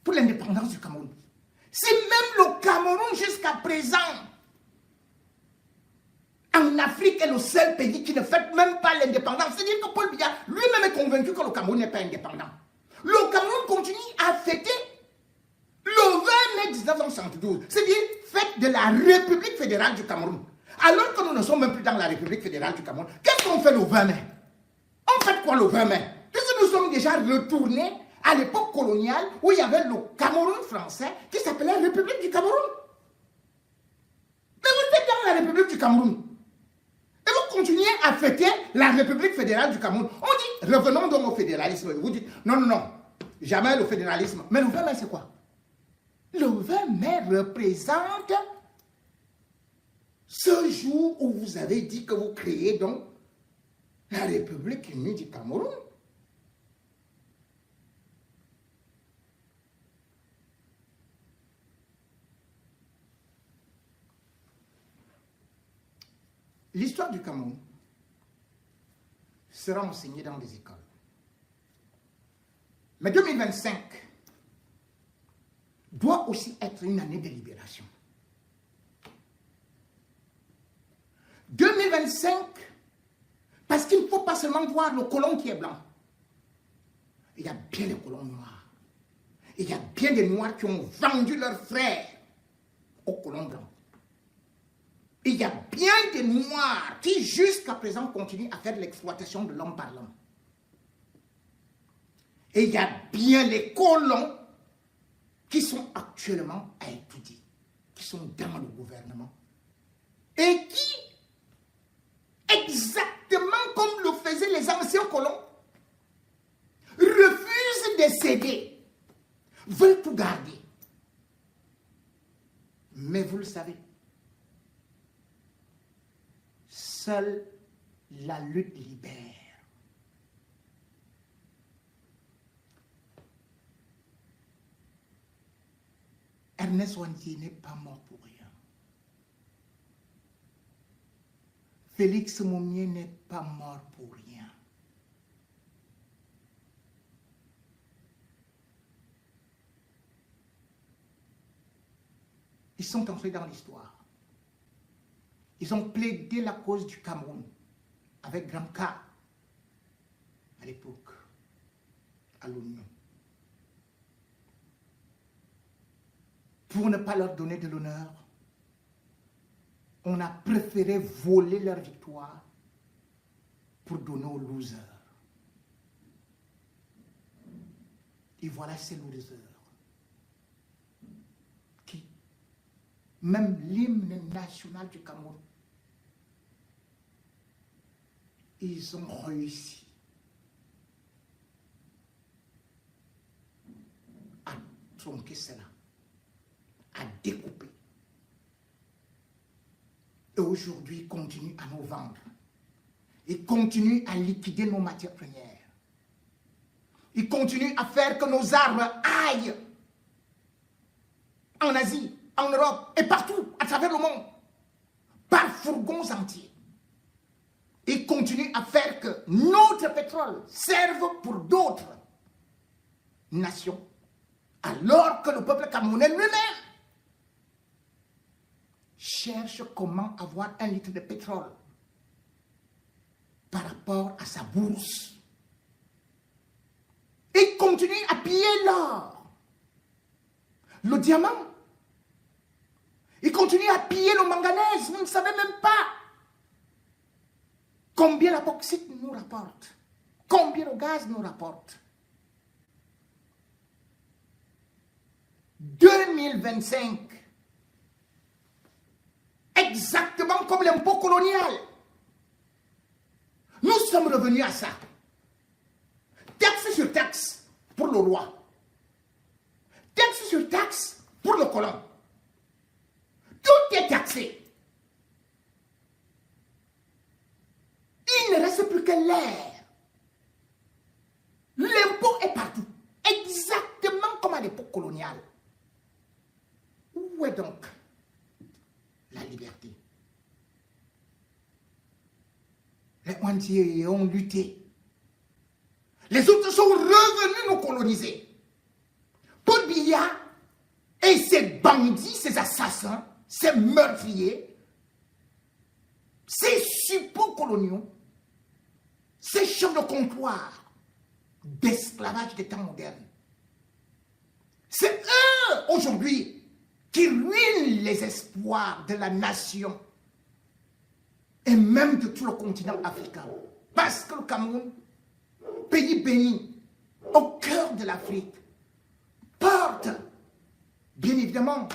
pour l'indépendance du Cameroun? C'est même le Cameroun jusqu'à présent, en Afrique, est le seul pays qui ne fête même pas l'indépendance. C'est-à-dire que Paul Biya lui-même est convaincu que le Cameroun n'est pas indépendant. Le Cameroun continue à fêter le 20 mai 1972, c'est-à-dire fête de la République fédérale du Cameroun. Alors que nous ne sommes même plus dans la République fédérale du Cameroun, qu'est-ce qu'on fait le 20 mai? On fait quoi le 20 mai? Puisque nous sommes déjà retournés à l'époque coloniale où il y avait le Cameroun français qui s'appelait République du Cameroun. Mais vous êtes dans la République du Cameroun. Et vous continuez à fêter la République fédérale du Cameroun. On dit, revenons donc au fédéralisme. Vous dites, non, jamais le fédéralisme. Mais le 20 mai, c'est quoi? Le 20 mai représente ce jour où vous avez dit que vous créez donc la République unie du Cameroun. L'histoire du Cameroun sera enseignée dans les écoles. Mais 2025 doit aussi être une année de libération. 2025, parce qu'il ne faut pas seulement voir le colon qui est blanc. Il y a bien les colons noirs. Il y a bien des noirs qui ont vendu leurs frères aux colons blancs. Il y a bien des noirs qui jusqu'à présent continuent à faire de l'exploitation de l'homme par l'homme. Et il y a bien les colons qui sont actuellement à étudier, qui sont dans le gouvernement et qui, exactement comme le faisaient les anciens colons, refusent de céder, veulent tout garder. Mais vous le savez, seule la lutte libère. Ernest Ouandié n'est pas mort pour rien. Félix Moumié n'est pas mort pour rien. Ils sont entrés dans l'histoire. Ils ont plaidé la cause du Cameroun avec Grand K à l'époque, à l'ONU. Pour ne pas leur donner de l'honneur, on a préféré voler leur victoire pour donner aux losers. Et voilà ces losers qui, même l'hymne national du Cameroun, ils ont réussi à tronquer cela, à découper. Et aujourd'hui, ils continuent à nous vendre. Ils continuent à liquider nos matières premières. Ils continuent à faire que nos arbres aillent en Asie, en Europe et partout, à travers le monde, par fourgons entiers. Ils continuent à faire que notre pétrole serve pour d'autres nations Alors que le peuple camerounais lui-même cherche comment avoir 1 litre de pétrole par rapport à sa bourse. Il continue à piller l'or, le diamant. Il continue à piller le manganèse. Vous ne savez même pas combien la bauxite nous rapporte, combien le gaz nous rapporte. 2025, exactement comme l'impôt colonial. Nous sommes revenus à ça. Taxe sur taxe pour le roi. Taxe sur taxe pour le colon. Tout est taxé. Il ne reste plus que l'air. L'impôt est partout. Exactement comme à l'époque coloniale. Où est donc la liberté? Les Wandiers ont lutté. Les autres sont revenus nous coloniser. Paul Biya et ses bandits, ses assassins, ces meurtriers, ces suppos-coloniaux, ces chefs de comptoir d'esclavage des temps modernes. C'est eux, aujourd'hui, qui ruinent les espoirs de la nation et même de tout le continent africain. Parce que le Cameroun, pays béni, au cœur de l'Afrique, porte, bien évidemment,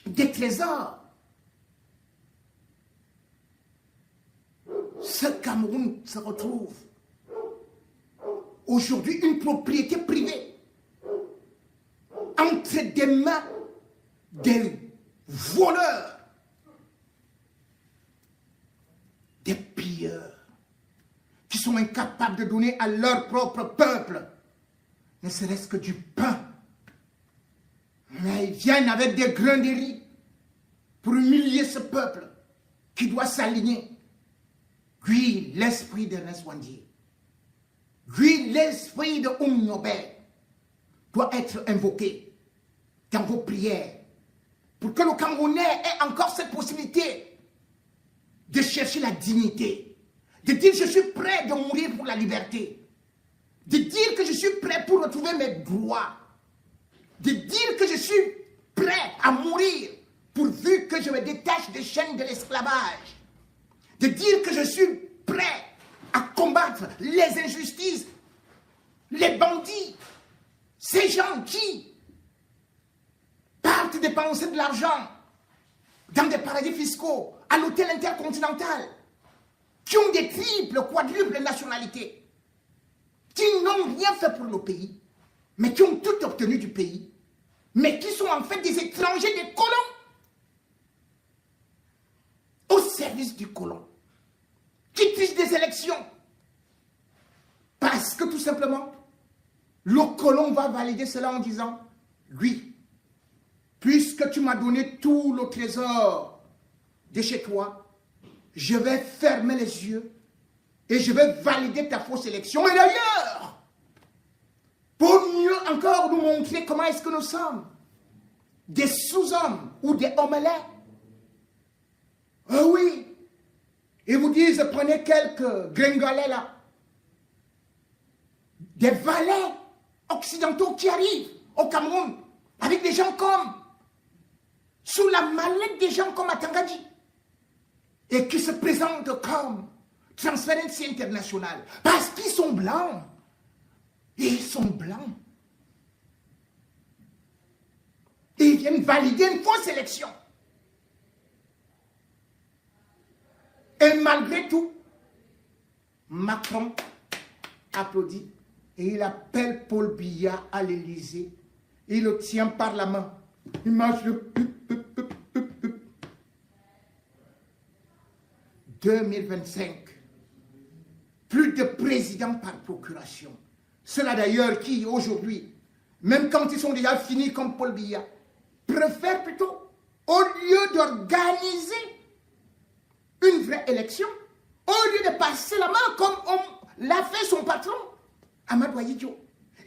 des trésors. Ce Cameroun se retrouve aujourd'hui une propriété privée entre des mains des voleurs, des pilleurs, qui sont incapables de donner à leur propre peuple ne serait-ce que du pain. Mais ils viennent avec des grains de riz pour humilier ce peuple qui doit s'aligner. Puis l'esprit d'Ernest Wandier, puis l'esprit de Nobel doit être invoqué dans vos prières pour que le Camerounais ait encore cette possibilité de chercher la dignité, de dire je suis prêt de mourir pour la liberté, de dire que je suis prêt pour retrouver mes droits, de dire que je suis prêt à mourir pourvu que je me détache des chaînes de l'esclavage, de dire que je suis prêt à combattre les injustices, les bandits, ces gens qui partent dépenser de l'argent dans des paradis fiscaux, à l'hôtel intercontinental, qui ont des triples, quadruples nationalités, qui n'ont rien fait pour le pays, mais qui ont tout obtenu du pays, mais qui sont en fait des étrangers, des colons, au service du colon, qui trichent des élections, parce que tout simplement, le colon va valider cela en disant, oui, puisque tu m'as donné tout le trésor de chez toi, je vais fermer les yeux et je vais valider ta fausse élection. Et d'ailleurs, pour mieux encore nous montrer comment est-ce que nous sommes, des sous-hommes ou des homelets. Oh oui, ils vous disent, prenez quelques gringolets là, des valets occidentaux qui arrivent au Cameroun, avec des gens comme, sous la mallette des gens comme Atangadji, et qui se présentent comme Transparency International, parce qu'ils sont blancs. Et ils sont blancs. Et ils viennent valider une fausse élection. Et malgré tout, Macron applaudit et il appelle Paul Biya à l'Élysée. Il le tient par la main. Il marche. 2025. Plus de présidents par procuration. Ceux-là d'ailleurs qui aujourd'hui, même quand ils sont déjà finis comme Paul Biya, préfèrent plutôt, au lieu d'organiser une vraie élection, au lieu de passer la main comme l'a fait son patron, Amadou Ahidjo.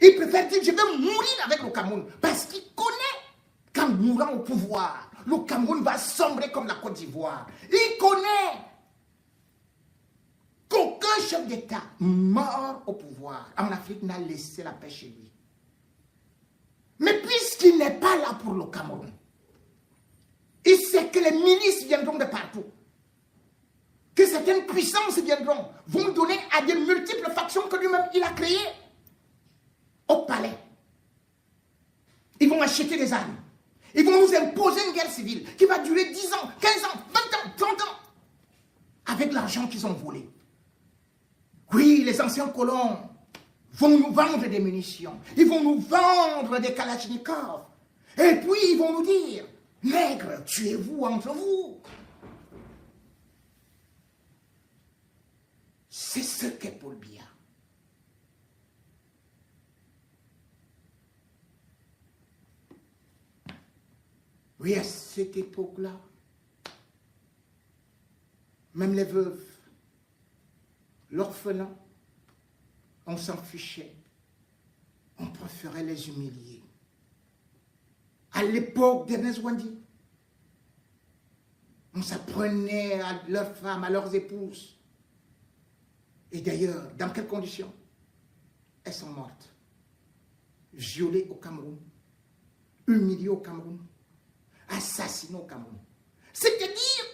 Il préfère dire, je vais mourir avec le Cameroun. Parce qu'il connaît qu'en mourant au pouvoir, le Cameroun va sombrer comme la Côte d'Ivoire. Il connaît qu'aucun chef d'État mort au pouvoir en Afrique n'a laissé la paix chez lui. Mais puisqu'il n'est pas là pour le Cameroun, il sait que les milices viendront de partout, que certaines puissances viendront, vont donner à des multiples factions que lui-même il a créées au palais. Ils vont acheter des armes. Ils vont nous imposer une guerre civile qui va durer 10 ans, 15 ans, 20 ans, 30 ans, avec l'argent qu'ils ont volé. Oui, les anciens colons vont nous vendre des munitions. Ils vont nous vendre des kalachnikovs. Et puis, ils vont nous dire, nègres, tuez-vous entre vous. C'est ce qu'est Paul Biya. Oui, à cette époque-là, même les veuves, l'orphelin, on s'en fichait. On préférait les humilier. À l'époque d'Ernest Ouandi, on s'apprenait à leurs femmes, à leurs épouses. Et d'ailleurs, dans quelles conditions? Elles sont mortes. Violées au Cameroun, humiliées au Cameroun, assassinées au Cameroun. C'est-à-dire,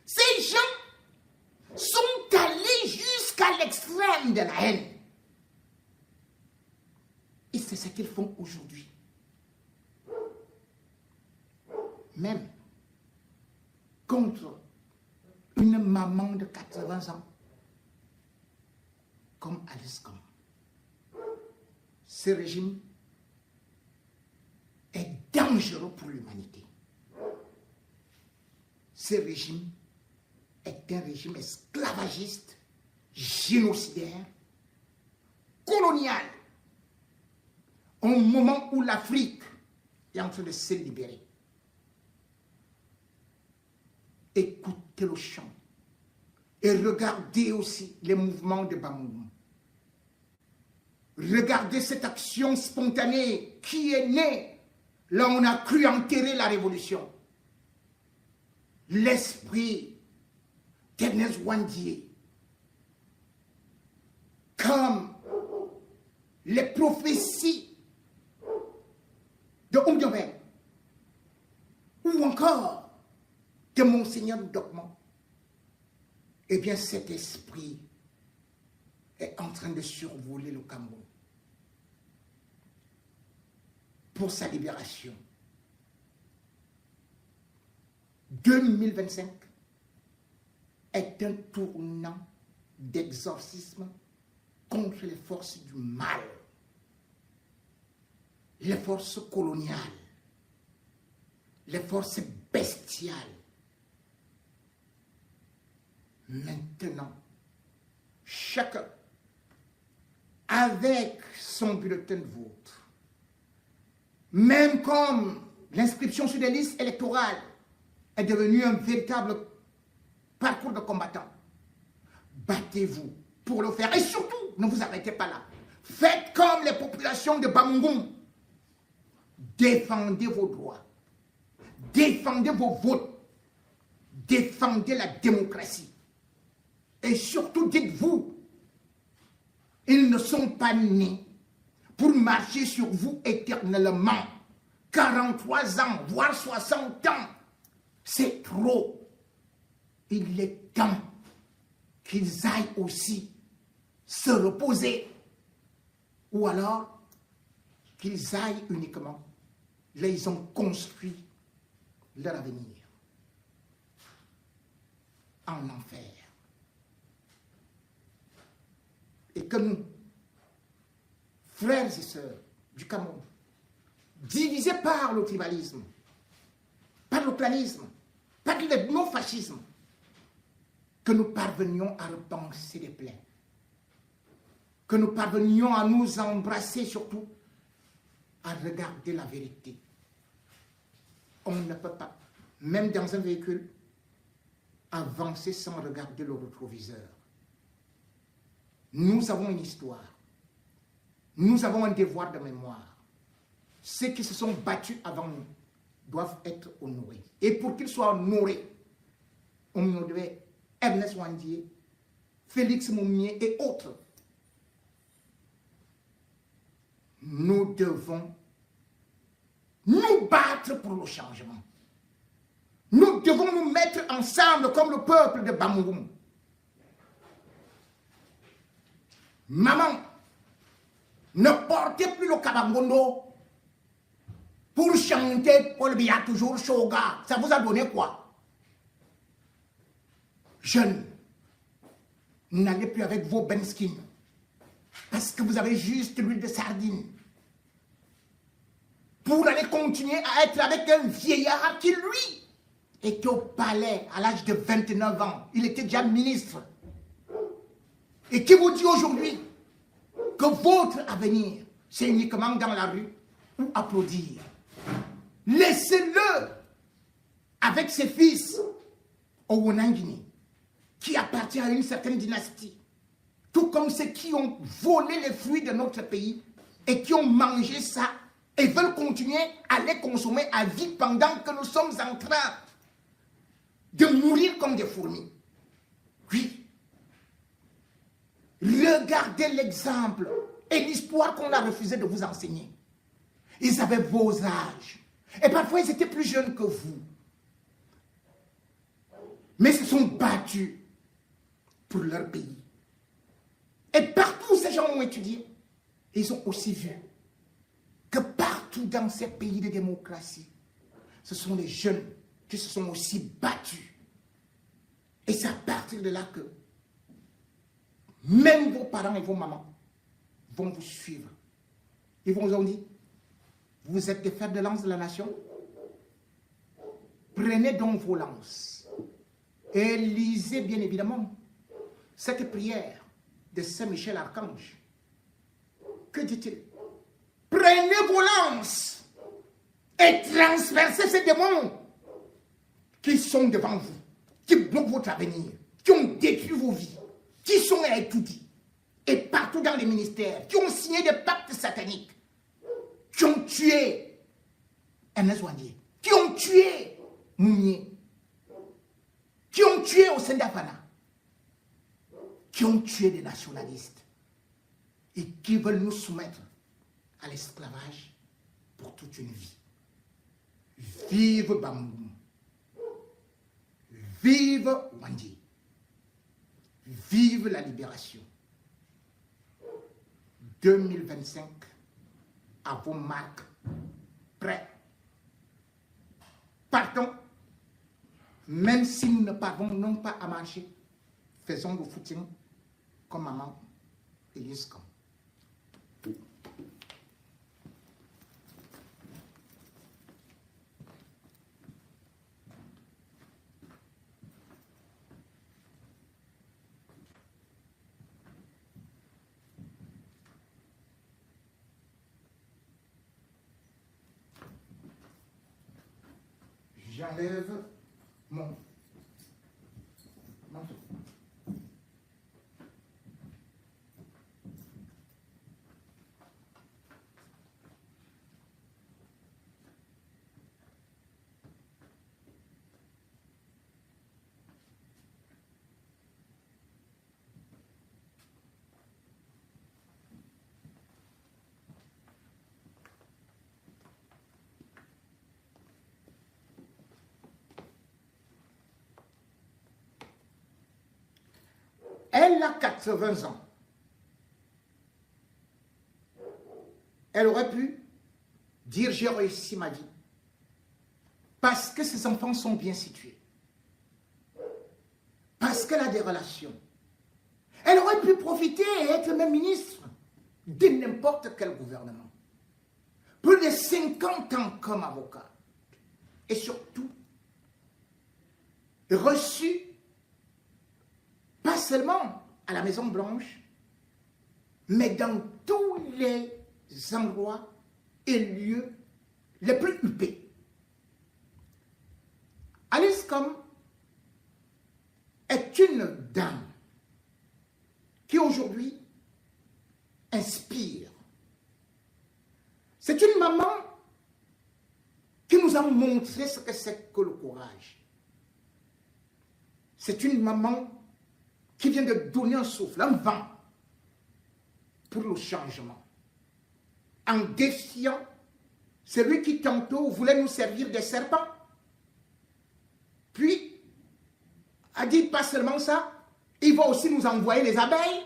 ces gens sont allés jusqu'à l'extrême de la haine. Et c'est ce qu'ils font aujourd'hui. Même contre une maman de 80 ans, comme Alice Kam. Ce régime est dangereux pour l'humanité. Ce régime est un régime esclavagiste, génocidaire, colonial, au moment où l'Afrique est en train de se libérer. Écoutez le chant et regardez aussi les mouvements de Bamoumoum. Regardez cette action spontanée qui est née là où on a cru enterrer la révolution. L'esprit d'Ernest Ouandi, comme les prophéties de Oumdiobé, ou encore de Monseigneur Dokman, eh bien cet esprit est en train de survoler le Cameroun pour sa libération. 2025 est un tournant d'exorcisme contre les forces du mal, les forces coloniales, les forces bestiales. Maintenant, chacun, avec son bulletin de vote, même comme l'inscription sur des listes électorales est devenue un véritable parcours de combattant, battez-vous pour le faire. Et surtout, ne vous arrêtez pas là. Faites comme les populations de Bamoumoum. Défendez vos droits. Défendez vos votes. Défendez la démocratie. Et surtout, dites-vous, ils ne sont pas nés pour marcher sur vous éternellement. 43 ans, voire 60 ans, c'est trop. Il est temps qu'ils aillent aussi se reposer. Ou alors, qu'ils aillent uniquement. Là, ils ont construit leur avenir en enfer. Et que nous, frères et sœurs du Cameroun, divisés par le tribalisme, par le clanisme, par le non-fascisme, que nous parvenions à repenser les plaies, que nous parvenions à nous embrasser, surtout à regarder la vérité. On ne peut pas, même dans un véhicule, avancer sans regarder le rétroviseur. Nous avons une histoire. nous avons un devoir de mémoire. Ceux qui se sont battus avant nous doivent être honorés. Et pour qu'ils soient honorés, on honorait Ernest Ouandié, Félix Moumié et autres. Nous devons nous battre pour le changement. Nous devons nous mettre ensemble comme le peuple de Bamougoum. Maman, ne portez plus le kabangondo pour chanter Paul Biya toujours Shoga. Ça vous a donné quoi? Jeunes, n'allez plus avec vos benskins parce que vous avez juste l'huile de sardine. Pour aller continuer à être avec un vieillard qui, lui, était au palais à l'âge de 29 ans. Il était déjà ministre. Et qui vous dit aujourd'hui que votre avenir, c'est uniquement dans la rue ou applaudir. Laissez-le avec ses fils au Wonangini, qui appartient à une certaine dynastie. Tout comme ceux qui ont volé les fruits de notre pays et qui ont mangé ça et veulent continuer à les consommer à vie pendant que nous sommes en train de mourir comme des fourmis. Oui. Regardez l'exemple et l'histoire qu'on a refusé de vous enseigner. Ils avaient vos âges. Et parfois, ils étaient plus jeunes que vous. Mais ils se sont battus pour leur pays. Et partout où ces gens ont étudié, ils ont aussi vu que partout dans ces pays de démocratie, ce sont les jeunes qui se sont aussi battus. Et c'est à partir de là que même vos parents et vos mamans vont vous suivre. Ils vont vous dire, vous êtes des fers de lance de la nation. Prenez donc vos lances et lisez bien évidemment cette prière de Saint Michel Archange. Que dit-il? Prenez vos lances et transpercez ces démons qui sont devant vous, qui bloquent votre avenir, qui ont détruit vos vies, qui sont à étudier, et partout dans les ministères, qui ont signé des pactes sataniques, qui ont tué Ernest Ouandié, qui ont tué Moumié, qui ont tué Osenda-Fana, qui ont tué des nationalistes et qui veulent nous soumettre à l'esclavage pour toute une vie. Vive Bamougoum, vive Ouandié, vive la libération. 2025, à vos marques, prêts. Partons, même si nous ne parvenons pas à marcher, faisons le footing comme maman et Yuska. J'enlève mon manteau. Elle a 80 ans. Elle aurait pu dire j'ai réussi ma vie. Parce que ses enfants sont bien situés. Parce qu'elle a des relations. Elle aurait pu profiter et être même ministre de n'importe quel gouvernement. Plus de 50 ans comme avocat. Et surtout, reçu pas seulement à la Maison Blanche, mais dans tous les endroits et lieux les plus huppés. Alice Com est une dame qui aujourd'hui inspire nous a montré ce que c'est que le courage. C'est une maman qui vient de donner un souffle, un vent pour le changement. En défiant celui qui tantôt voulait nous servir des serpents. Puis, a dit pas seulement ça, il va aussi nous envoyer les abeilles.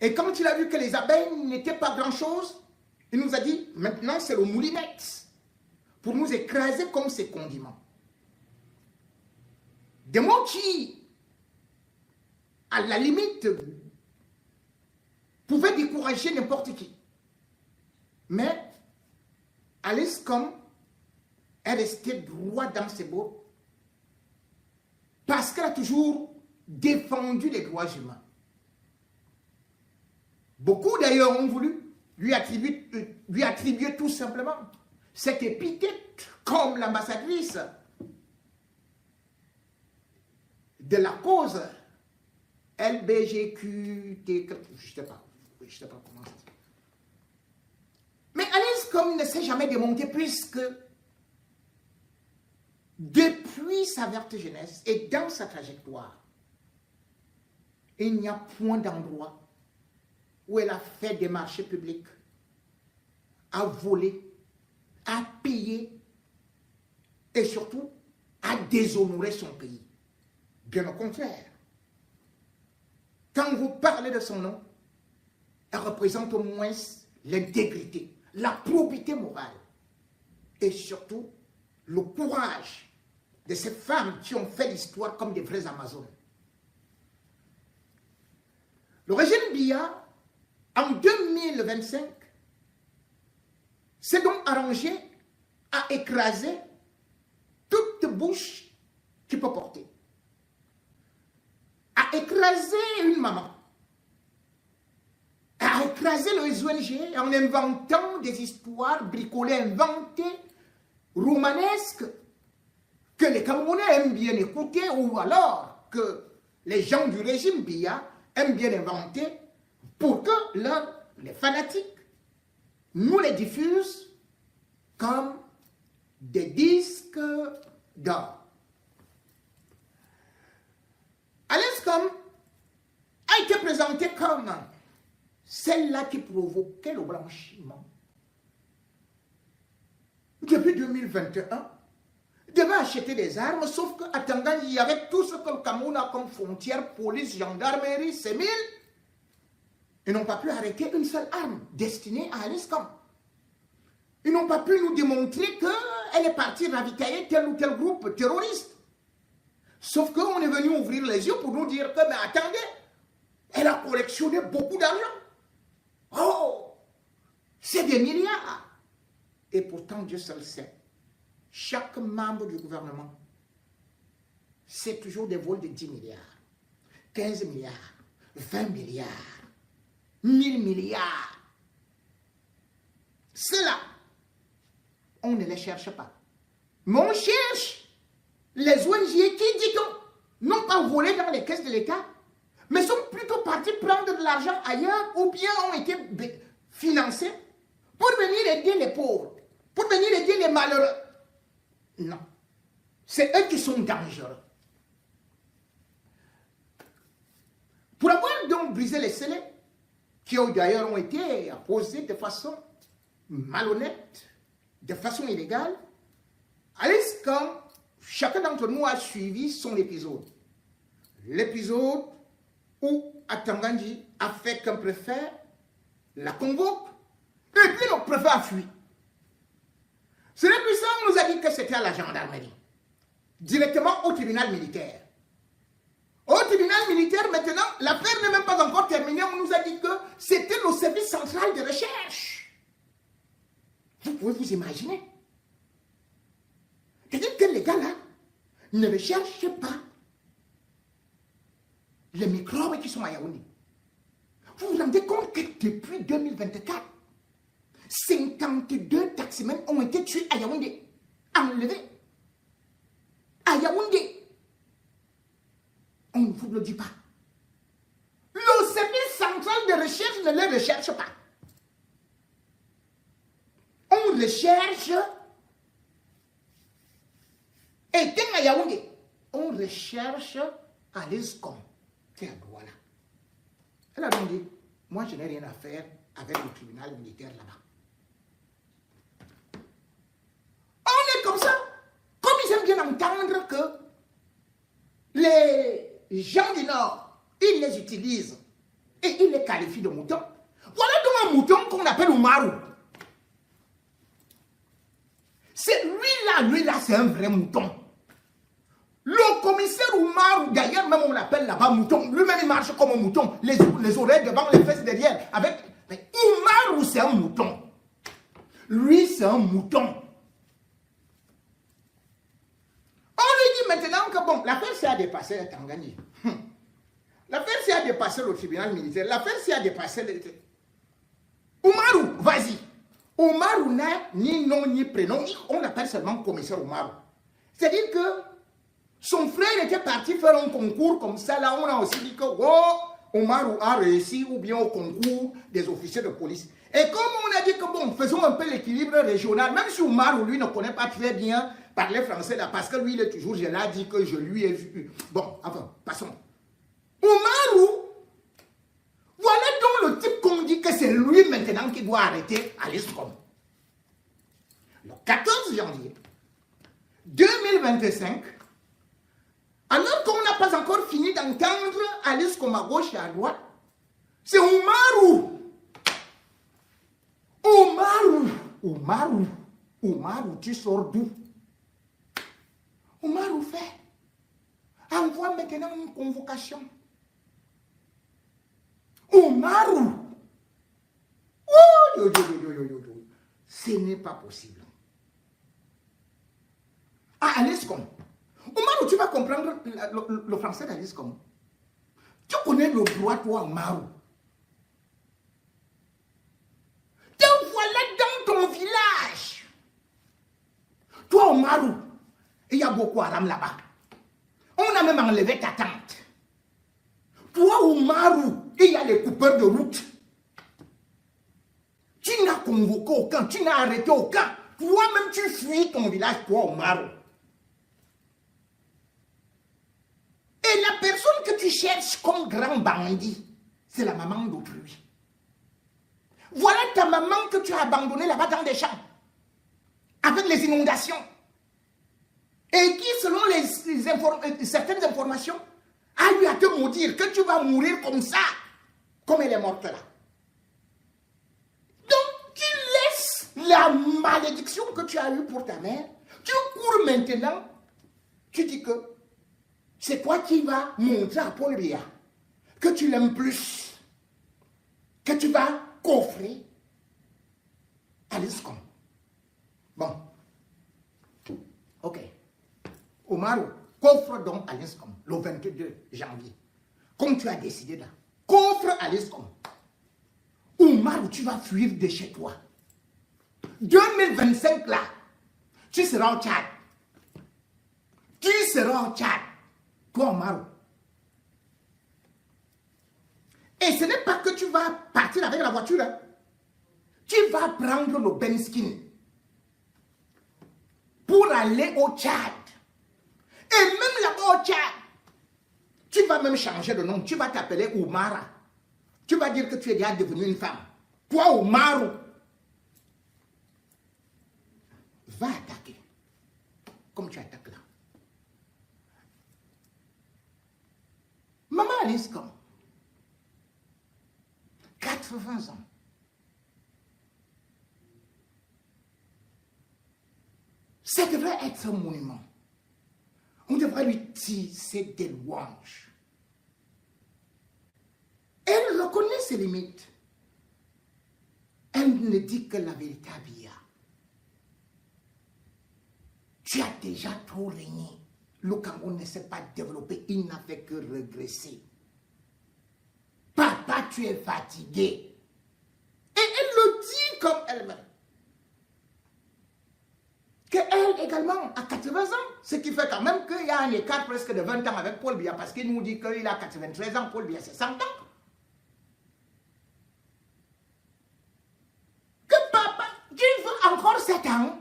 Et quand il a vu que les abeilles n'étaient pas grand-chose, il nous a dit, maintenant c'est le moulinette pour nous écraser comme ces condiments. Des mots qui, à la limite, pouvaient décourager n'importe qui. Mais Alice Com est restée droite dans ses bottes parce qu'elle a toujours défendu les droits humains. Beaucoup d'ailleurs ont voulu lui attribuer tout simplement cette épithète comme l'ambassadrice de la cause LBGQT, je ne sais pas comment ça se dit. Mais Alice Com ne s'est jamais démonté puisque depuis sa verte jeunesse et dans sa trajectoire, il n'y a point d'endroit où elle a fait des marchés publics, a volé, a payé et surtout a déshonoré son pays. Bien au contraire. Quand vous parlez de son nom, elle représente au moins l'intégrité, la probité morale et surtout le courage de ces femmes qui ont fait l'histoire comme des vraies Amazones. Le régime Biya, en 2025, s'est donc arrangé à écraser toute bouche qui peut porter. À écraser une maman. À écraser les ONG en inventant des histoires bricolées, inventées, romanesques, que les Camerounais aiment bien écouter, ou alors que les gens du régime Biya aiment bien inventer pour que les fanatiques nous les diffusent comme des disques d'or. Alice Com a été présentée comme celle-là qui provoquait le blanchiment. Depuis 2021, devait acheter des armes, sauf qu'à Tanganyi, il y avait tout ce que le Cameroun a comme frontière, police, gendarmerie, sémile. Ils n'ont pas pu arrêter une seule arme destinée à Alice Com. Ils n'ont pas pu nous démontrer qu'elle est partie ravitailler tel ou tel groupe terroriste. Sauf qu'on est venu ouvrir les yeux pour nous dire que, mais attendez, elle a collectionné beaucoup d'argent. Oh, c'est des milliards. Et pourtant, Dieu seul sait, chaque membre du gouvernement, c'est toujours des vols de 10 milliards, 15 milliards, 20 milliards, 1000 milliards. Cela, on ne les cherche pas. Mais on cherche les ONG qui, dit-on, n'ont pas volé dans les caisses de l'État, mais sont plutôt partis prendre de l'argent ailleurs ou bien ont été financés pour venir aider les pauvres, pour venir aider les malheureux. Non. C'est eux qui sont dangereux. Pour avoir donc brisé les scellés, qui d'ailleurs ont été apposés de façon malhonnête, de façon illégale, Alice Com, chacun d'entre nous a suivi son épisode. L'épisode où Atanganji a fait qu'un préfet la convoque, et puis le préfet a fui. Ce n'est plus ça, on nous a dit que c'était à la gendarmerie, directement au tribunal militaire. Au tribunal militaire, maintenant, l'affaire n'est même pas encore terminée, on nous a dit que c'était le service central de recherche. Vous pouvez vous imaginer. C'est-à-dire que les gars-là ne recherchent pas les microbes qui sont à Yaoundé. Vous vous rendez compte que depuis 2024, 52 taximens ont été tués à Yaoundé, enlevés. À Yaoundé. On ne vous le dit pas. Le service central de recherche ne les recherche pas. On recherche Et à Yaoundé, on recherche Alice Com, qui est à Douala. Elle a donc dit, moi je n'ai rien à faire avec le tribunal militaire là-bas. On est comme ça. Comme ils aiment bien entendre que les gens du Nord, ils les utilisent et ils les qualifient de moutons. Voilà donc un mouton qu'on appelle Oumarou. C'est lui-là, c'est un vrai mouton. Le commissaire Oumarou, d'ailleurs, même on l'appelle là-bas mouton. Lui-même, il marche comme un mouton. Les oreilles devant, les fesses derrière. Mais Oumarou, c'est un mouton. Lui, c'est un mouton. On lui dit maintenant que bon, l'affaire s'est dépassé à Tanganyika. L'affaire s'est dépassé au tribunal militaire. L'affaire s'est dépassé. Oumarou, vas-y. Oumarou n'a ni nom ni prénom. On l'appelle seulement commissaire Oumarou. C'est-à-dire que son frère était parti faire un concours comme ça. Là, on a aussi dit que oh, Oumarou a réussi ou bien au concours des officiers de police. Et comme on a dit que bon, faisons un peu l'équilibre régional, même si Oumarou, lui, ne connaît pas très bien parler français là, parce que lui, il est toujours, je l'ai dit que je lui ai vu. Bon, enfin, passons. Oumarou, voilà donc le type qu'on dit que c'est lui maintenant qui doit arrêter Alice Com. Le 14 janvier 2025, alors qu'on n'a pas encore fini d'entendre Alice Com à gauche et à droite, c'est Oumarou. Oumarou, tu sors d'où? Oumarou fait. Envoie maintenant une convocation. Oumarou. Oh, ce n'est pas possible. Ah, Alice Com. Oumarou, tu vas comprendre le français d'Alice Com. Tu connais le droit, toi, Oumarou. Te voilà dans ton village. Toi, Oumarou, il y a beaucoup Haram là-bas. On a même enlevé ta tante. Toi, Oumarou, il y a les coupeurs de route. Tu n'as convoqué aucun, tu n'as arrêté aucun. Toi-même, tu fuis ton village, toi, Oumarou. Et la personne que tu cherches comme grand bandit, c'est la maman d'autrui. Voilà ta maman que tu as abandonnée là-bas dans des champs, avec les inondations. Et qui, selon certaines informations, a eu à te maudire que tu vas mourir comme ça, comme elle est morte là. Donc, tu laisses la malédiction que tu as eue pour ta mère. Tu cours maintenant. Tu dis que c'est toi qui vas montrer à Paul Biya que tu l'aimes plus, que tu vas coffrer Alice Com. Bon. Ok. Oumarou, coffre donc Alice Com le 22 janvier. Comme tu as décidé là. Coffre Alice Com. Oumarou, tu vas fuir de chez toi. 2025 là, tu seras au Tchad. Tu seras au Tchad. Toi, Oumarou. Et ce n'est pas que tu vas partir avec la voiture. Hein. Tu vas prendre le Benskin pour aller au Tchad. Et même là-bas au Tchad, tu vas même changer de nom. Tu vas t'appeler Oumara. Tu vas dire que tu es déjà devenue une femme. Toi, Oumarou, va attaquer comme tu attaques là. Maman Alice Com, 80 ans. Ça devrait être un monument. On devrait lui tisser des louanges. Elle reconnaît ses limites. Elle ne dit que la vérité à Biya. Tu as déjà trop régné. Le Cameroun ne s'est pas développé, il n'a fait que regresser. Papa, tu es fatigué. Et elle le dit comme elle-même. Qu'elle également a 80 ans, ce qui fait quand même qu'il y a un écart presque de 20 ans avec Paul Biya, parce qu'il nous dit qu'il a 93 ans, Paul Biya c'est 100 ans. Que papa, tu veux encore 7 ans?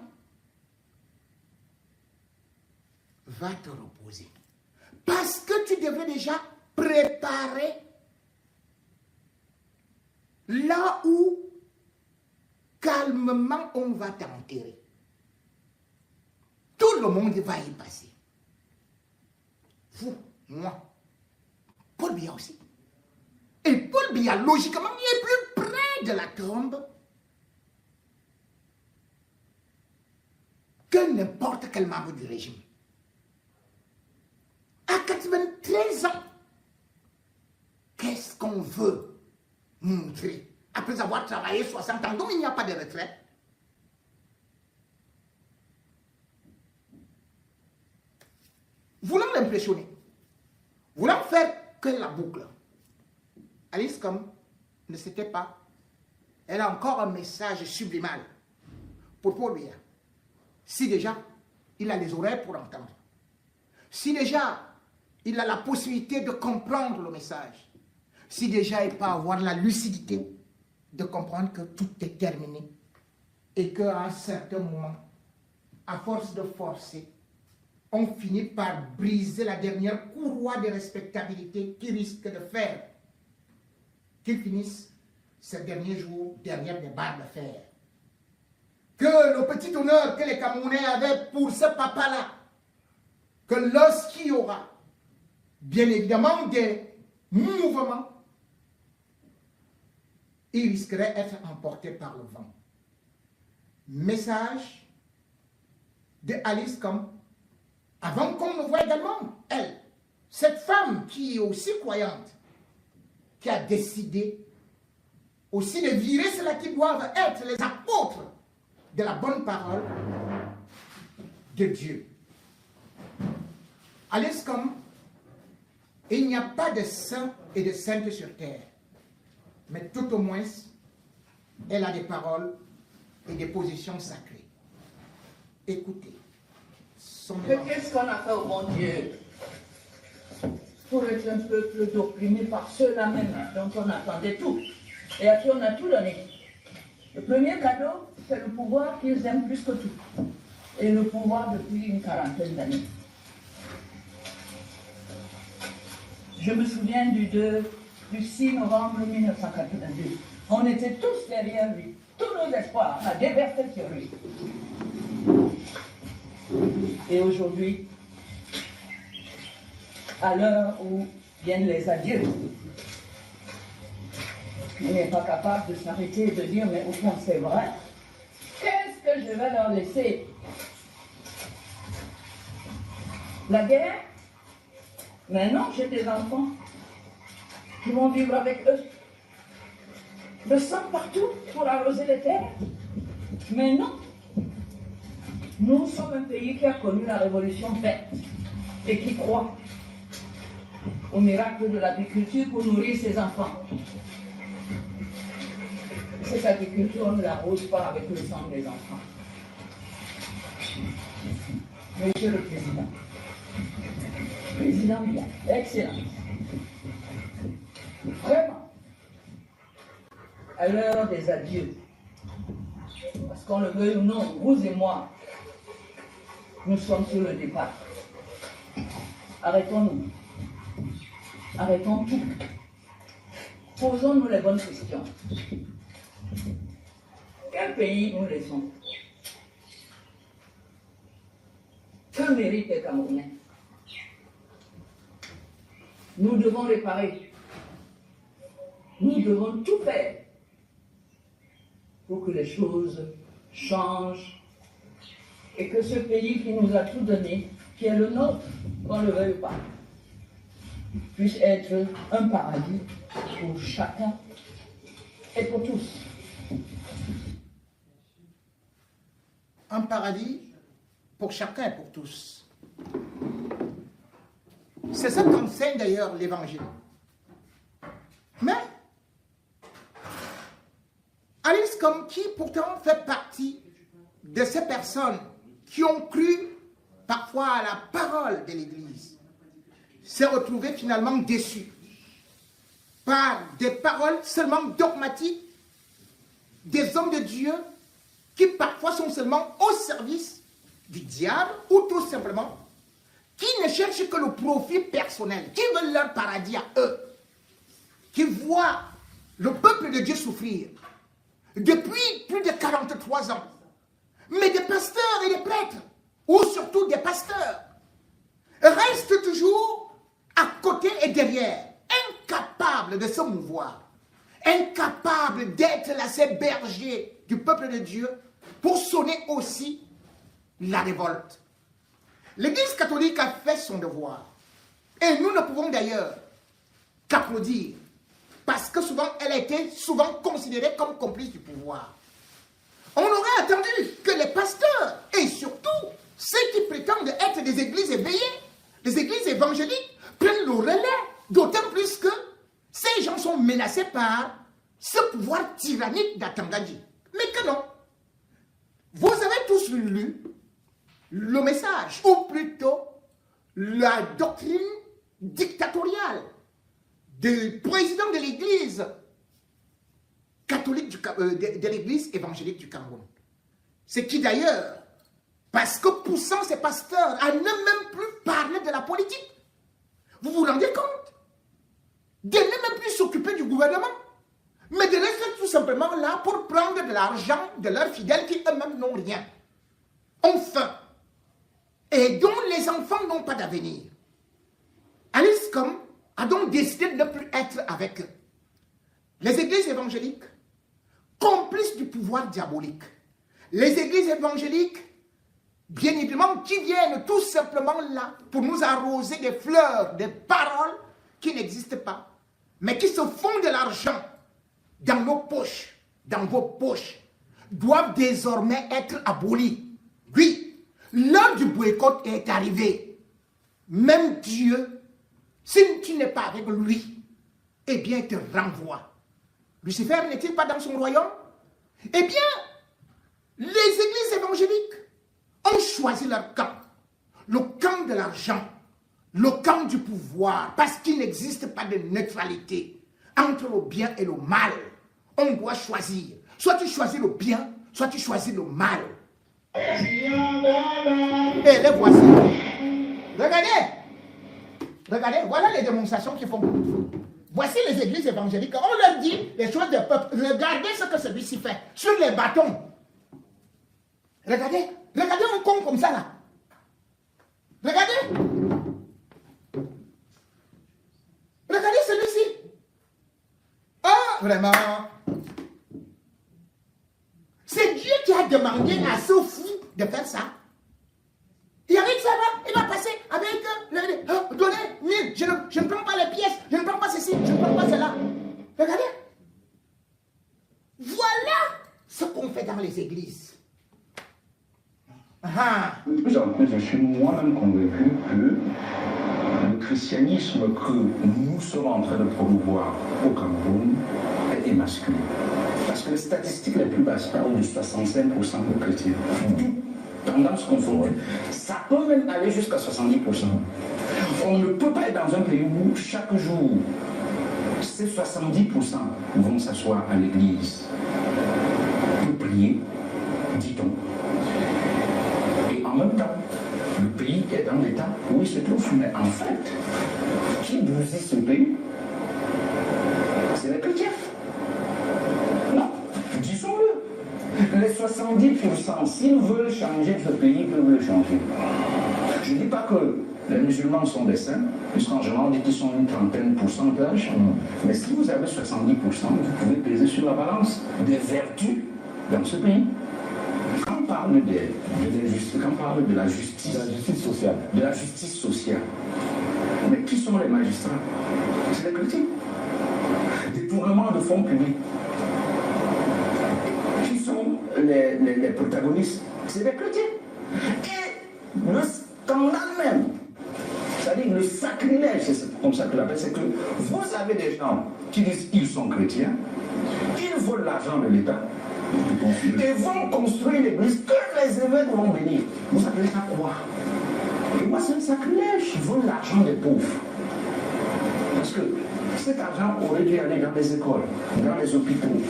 va te reposer. Parce que tu devrais déjà préparer là où calmement on va t'enterrer. Tout le monde va y passer. Vous, moi, Paul Biya aussi. Et Paul Biya, logiquement, il est plus près de la tombe que n'importe quel membre du régime. À 93 ans, qu'est-ce qu'on veut montrer après avoir travaillé 60 ans, donc il n'y a pas de retraite? Voulant l'impressionner, voulant faire que la boucle, Alice comme ne s'était pas, elle a encore un message sublimal pour Paul Biya. Si déjà il a les oreilles pour entendre, si déjà il a la possibilité de comprendre le message, si déjà il peut avoir la lucidité de comprendre que tout est terminé et qu'à un certain moment, à force de forcer, on finit par briser la dernière courroie de respectabilité qui risque de faire qu'ils finissent ces derniers jours derrière des barres de fer. Que le petit honneur que les Camerounais avaient pour ce papa-là, que lorsqu'il y aura bien évidemment des mouvements, il risquerait d'être emporté par le vent. Message de Alice comme avant qu'on ne voit également, elle, cette femme qui est aussi croyante, qui a décidé aussi de virer ceux-là qui doivent être les apôtres de la bonne parole de Dieu. Alice comme il n'y a pas de saints et de saintes sur terre, mais tout au moins, elle a des paroles et des positions sacrées. Écoutez. Qu'est-ce qu'on a fait au bon Dieu pour être un peuple opprimé par ceux-là même dont on attendait tout et à qui on a tout donné? Le premier cadeau, c'est le pouvoir qu'ils aiment plus que tout. Et le pouvoir depuis une quarantaine d'années. Je me souviens du 6 novembre 1982. On était tous derrière lui. Tous nos espoirs, on a déversé sur lui. Et aujourd'hui, à l'heure où viennent les adieux, il n'est pas capable de s'arrêter et de dire, mais au fond c'est vrai, qu'est-ce que je vais leur laisser? La guerre? Mais non, j'ai des enfants qui vont vivre avec eux. Le sang partout pour arroser les terres? Mais non. Nous sommes un pays qui a connu la révolution verte et qui croit au miracle de l'agriculture pour nourrir ses enfants. Cette agriculture, on ne l'arrose pas avec le sang des enfants. Monsieur le Président bien, excellent. Vraiment, à l'heure des adieux, parce qu'on le veuille ou non, vous et moi, nous sommes sur le départ. Arrêtons-nous. Arrêtons tout. Posons-nous les bonnes questions. Quel pays nous laissons? Que méritent les Camerounais? Nous devons réparer. Nous devons tout faire pour que les choses changent et que ce pays qui nous a tout donné, qui est le nôtre, qu'on ne le veuille pas, puisse être un paradis pour chacun et pour tous. Un paradis pour chacun et pour tous. C'est ça qu'enseigne d'ailleurs l'Évangile. Mais Alice comme qui pourtant fait partie de ces personnes qui ont cru parfois à la parole de l'Église, s'est retrouvée finalement déçue par des paroles seulement dogmatiques des hommes de Dieu qui parfois sont seulement au service du diable ou tout simplement qui ne cherchent que le profit personnel, qui veulent leur paradis à eux, qui voient le peuple de Dieu souffrir depuis plus de 43 ans. Mais des pasteurs et des prêtres, ou surtout des pasteurs, restent toujours à côté et derrière, incapables de se mouvoir, incapables d'être là, ces bergers du peuple de Dieu, pour sonner aussi la révolte. L'Église catholique a fait son devoir. Et nous ne pouvons d'ailleurs qu'applaudir, parce que souvent, elle a été souvent considérée comme complice du pouvoir. On aurait attendu que les pasteurs, et surtout ceux qui prétendent être des églises éveillées, des églises évangéliques, prennent le relais, d'autant plus que ces gens sont menacés par ce pouvoir tyrannique d'Atangadji. Mais que non. Vous avez tous lu le message, ou plutôt la doctrine dictatoriale du président de l'église catholique, de l'église évangélique du Cameroun. C'est qui d'ailleurs, parce que poussant ces pasteurs à ne même plus parler de la politique, vous vous rendez compte, de ne même plus s'occuper du gouvernement, mais de rester tout simplement là pour prendre de l'argent de leurs fidèles qui eux-mêmes n'ont rien, ont faim, et dont les enfants n'ont pas d'avenir. Alice Com a donc décidé de ne plus être avec eux. Les églises évangéliques, complices du pouvoir diabolique. Les églises évangéliques, bien évidemment, qui viennent tout simplement là pour nous arroser des fleurs, des paroles qui n'existent pas, mais qui se font de l'argent dans nos poches, dans vos poches, doivent désormais être abolies. Oui, l'heure du boycott est arrivée. Même Dieu, si tu n'es pas avec lui, eh bien, il te renvoie. Lucifer n'est-il pas dans son royaume? Eh bien, les églises évangéliques ont choisi leur camp. Le camp de l'argent, le camp du pouvoir, parce qu'il n'existe pas de neutralité entre le bien et le mal. On doit choisir. Soit tu choisis le bien, soit tu choisis le mal. Et les voici. Regardez. Regardez, voilà les démonstrations qu'ils font. Voici les églises évangéliques. On leur dit les choses du peuple. Regardez ce que celui-ci fait sur les bâtons. Regardez. Regardez un con comme ça là. Regardez. Regardez celui-ci. Ah, vraiment. C'est Dieu qui a demandé à ce fou de faire ça. Et avec ça, il va passer avec donnez 1000. Je ne prends pas les pièces, je ne prends pas ceci, je ne prends pas cela. Regardez. Voilà ce qu'on fait dans les églises. De plus en plus, je suis moi-même convaincu que le christianisme que nous sommes en train de promouvoir au Cameroun est masculin. Parce que les statistiques les plus basses parlent de 65% de chrétiens. Tendance confondue. Ça peut même aller jusqu'à 70%. On ne peut pas être dans un pays où chaque jour, ces 70% vont s'asseoir à l'église pour prier, dit-on. Et en même temps, le pays est dans l'état où il se trouve. Mais en fait, qui bousille ce pays? C'est les chrétiens. Non, disons-le. Les 70%, s'ils veulent changer ce pays, ils peuvent le changer. Je ne dis pas que les musulmans sont des saints, puisqu'en général, on dit qu'ils sont une trentaine de pourcentage. Mais si vous avez 70%, vous pouvez peser sur la balance des vertus dans ce pays. Quand on parle de la justice sociale, mais qui sont les magistrats? C'est les chrétiens. Détournement de fonds publics. Qui sont les protagonistes? C'est les chrétiens. Et le scandale même, c'est-à-dire le sacrilège, c'est comme ça que l'appelle, c'est que vous avez des gens qui disent qu'ils sont chrétiens, ils volent l'argent de l'État et vont construire l'église que les évêques vont bénir. Vous appelez ça quoi? Et moi, c'est un sacrilège. Ils volent l'argent des pauvres. Parce que cet argent aurait dû aller dans les écoles, dans les hôpitaux,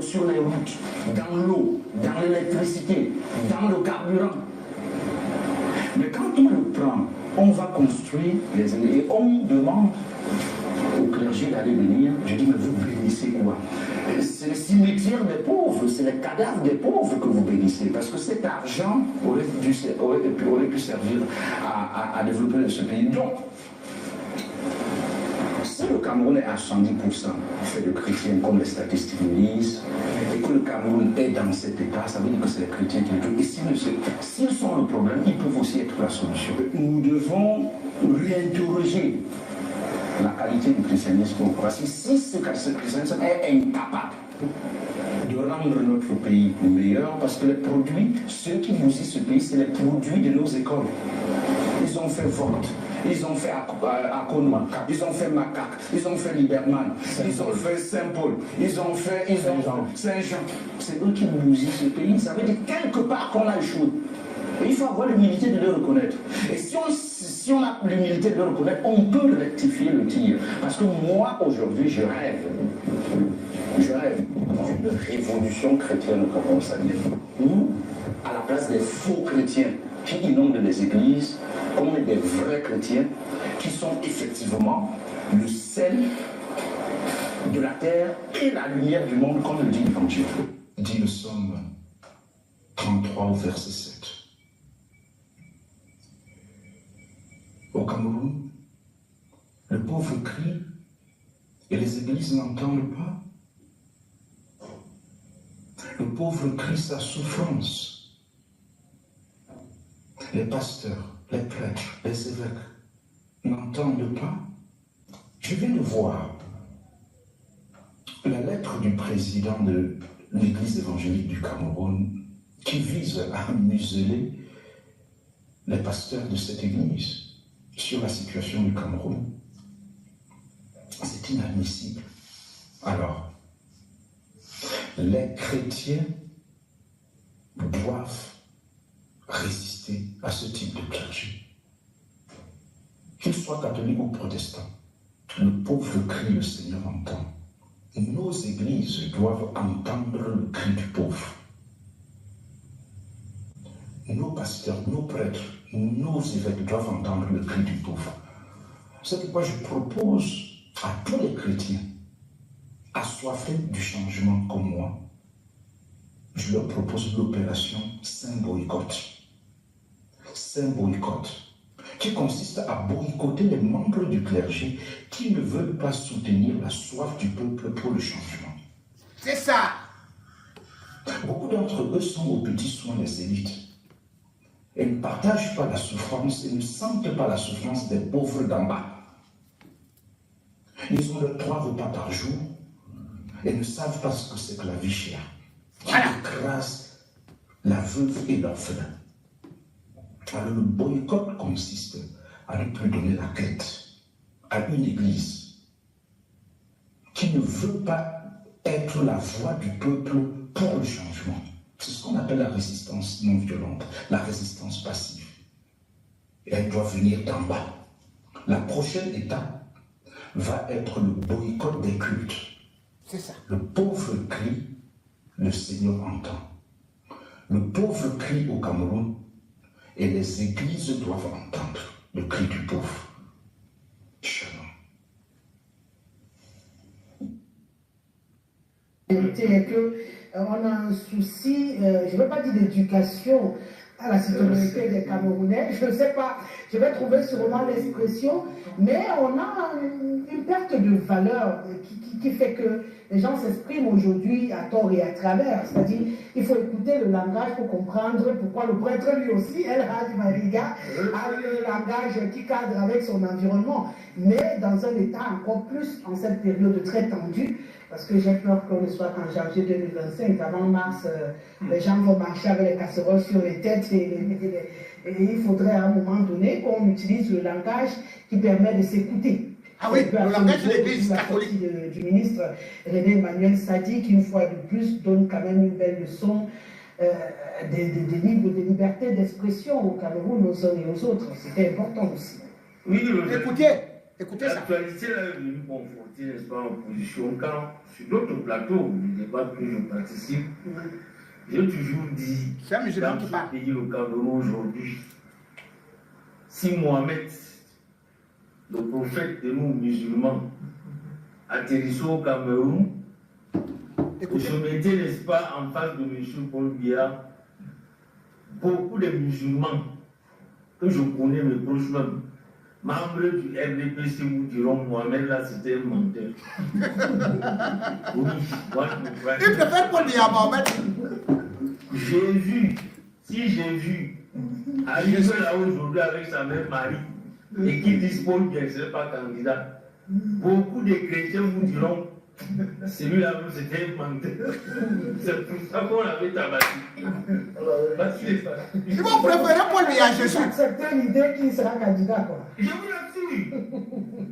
sur les routes, dans l'eau, dans l'électricité, dans le carburant. Mais quand on le prend, on va construire les églises. Et on demande au clergé d'aller venir. Je dis, mais vous bénissez quoi? C'est le cimetière des pauvres, c'est les cadavres des pauvres que vous bénissez. Parce que cet argent aurait pu servir à développer ce pays. Donc, si le Cameroun est à 110% fait de chrétiens, comme les statistiques nous disent, et que le Cameroun est dans cet état, ça veut dire que c'est les chrétiens qui le jouent. Et s'ils sont le problème, ils peuvent aussi être la solution. Nous devons réinterroger la qualité du christianisme au Croatie. Si ce christianisme est incapable de rendre notre pays meilleur, parce que les produits, ceux qui nourrissent ce pays, c'est les produits de nos écoles. Ils ont fait Vogt, ils ont fait Akonwa, ils ont fait Macaque, ils ont fait Liberman, ils ont fait Saint-Paul, ils ont fait Saint-Jean. C'est eux qui nourrissent ce pays. Ça veut dire quelque part qu'on a échoué. Et il faut avoir l'humilité de le reconnaître. Et si on a l'humilité de le reconnaître, on peut rectifier le tir. Parce que moi, aujourd'hui, je rêve d'une révolution chrétienne comme on s'appelle. Où, à la place des faux chrétiens qui inondent les églises, on est des vrais chrétiens qui sont effectivement le sel de la terre et la lumière du monde, comme le dit l'Évangile. Dit le psaume 33 au verset 7. Au Cameroun, le pauvre crie et les églises n'entendent pas. Le pauvre crie sa souffrance. Les pasteurs, les prêtres, les évêques n'entendent pas. Je viens de voir la lettre du président de l'Église évangélique du Cameroun qui vise à museler les pasteurs de cette église sur la situation du Cameroun. C'est inadmissible. Alors, les chrétiens doivent résister à ce type de clergé. Qu'ils soient catholiques ou protestants, le pauvre crie, le Seigneur entend. Nos églises doivent entendre le cri du pauvre. Nos pasteurs, nos prêtres, nos évêques doivent entendre le cri du pauvre. C'est pourquoi je propose à tous les chrétiens assoiffés du changement comme moi, je leur propose l'opération Saint Boycott. Saint Boycott, qui consiste à boycotter les membres du clergé qui ne veulent pas soutenir la soif du peuple pour le changement. C'est ça. Beaucoup d'entre eux sont aux petits soins des élites. Et ne partagent pas la souffrance et ne sentent pas la souffrance des pauvres d'en bas. Ils ont leurs 3 repas par jour et ne savent pas ce que c'est que la vie chère, qui écrase la veuve et l'orphelin. Alors le boycott consiste à ne plus donner la quête à une église qui ne veut pas être la voix du peuple pour le changement. C'est ce qu'on appelle la résistance non violente, la résistance passive. Et elle doit venir d'en bas. La prochaine étape va être le boycott des cultes. C'est ça. Le pauvre crie, le Seigneur entend. Le pauvre crie au Cameroun et les églises doivent entendre le cri du pauvre. Shalom. C'est qu'on a un souci, je ne veux pas dire d'éducation à la citoyenneté des Camerounais, je ne sais pas, je vais trouver sûrement l'expression, mais on a une perte de valeur qui fait que les gens s'expriment aujourd'hui à tort et à travers. C'est-à-dire, il faut écouter le langage pour comprendre pourquoi le prêtre lui aussi, El Hadj Mariga, a le langage qui cadre avec son environnement, mais dans un état encore plus en cette période très tendue, parce que j'ai peur qu'on ne soit qu'en janvier 2025, avant mars, les gens vont marcher avec les casseroles sur les têtes et il faudrait à un moment donné qu'on utilise le langage qui permet de s'écouter. Ah oui, le langage de l'Église catholique. Du ministre René Emmanuel Sadi, qui une fois de plus donne quand même une belle leçon de liberté d'expression au Cameroun, aux uns et aux autres. C'était important aussi. Oui, Écoutez ça. L'actualité est venue conforter, n'est-ce pas, l'opposition, quand sur d'autres plateaux, les débats que je participe, j'ai toujours dit, c'est un musulman dans qui ce parle. pays, le Cameroun aujourd'hui, si Mohamed, le prophète de nous musulmans, atterrissait au Cameroun, et se mettait, n'est-ce pas, en face de M. Paul Biya, beaucoup de musulmans que je connais, mes proches même, membres du RDPC vous diront Mohamed là c'était un menteur. Oui, moi je me crois. Il préfère Paul Biya à Mohamed. J'ai vu, si j'ai vu, arriver là aujourd'hui avec sa mère Marie, et qui disent Paul Biya, ce n'est pas candidat, beaucoup de chrétiens vous diront celui-là c'était un menteur. C'est pour ça qu'on l'avait tabassé. Ils vont préférer Paul Biya à Jésus. Accepter l'idée qu'il sera candidat, quoi. Je vous l'assure,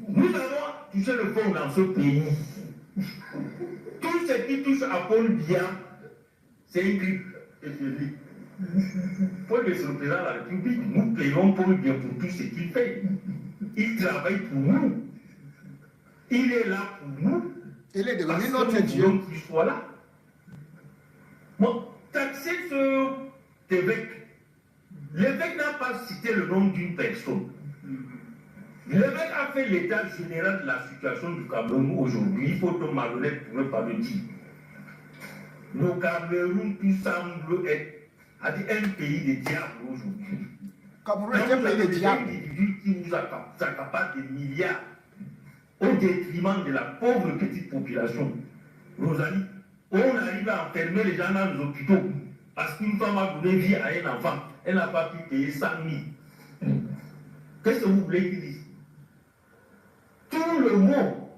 nous allons toucher le fond dans ce pays. Tout ce qui touche à Paul Biya, c'est une grippe épidémique. Paul Biya, c'est le président de la République. Nous payons Paul Biya pour tout ce qu'il fait. Il travaille pour nous. Il est là pour nous. Il est devenu notre notre Dieu. Qu'il soit là. Bon, taxer cet évêque. L'évêque n'a pas cité le nom d'une personne. L'évêque a fait l'état général de la situation du Cameroun aujourd'hui. Il faut que malhonnête pour ne pas le dire. Le Cameroun, tout semble être un pays de diables aujourd'hui. Cameroun est un pays de diables. Des individus qui nous accaparent des milliards au détriment de la pauvre petite population. Rosalie, on arrive à enfermer les gens dans les hôpitaux parce qu'une femme a donné vie à un enfant. Elle n'a pas pu payer 100 000. Qu'est-ce que vous voulez qu'il dise? Tout le mot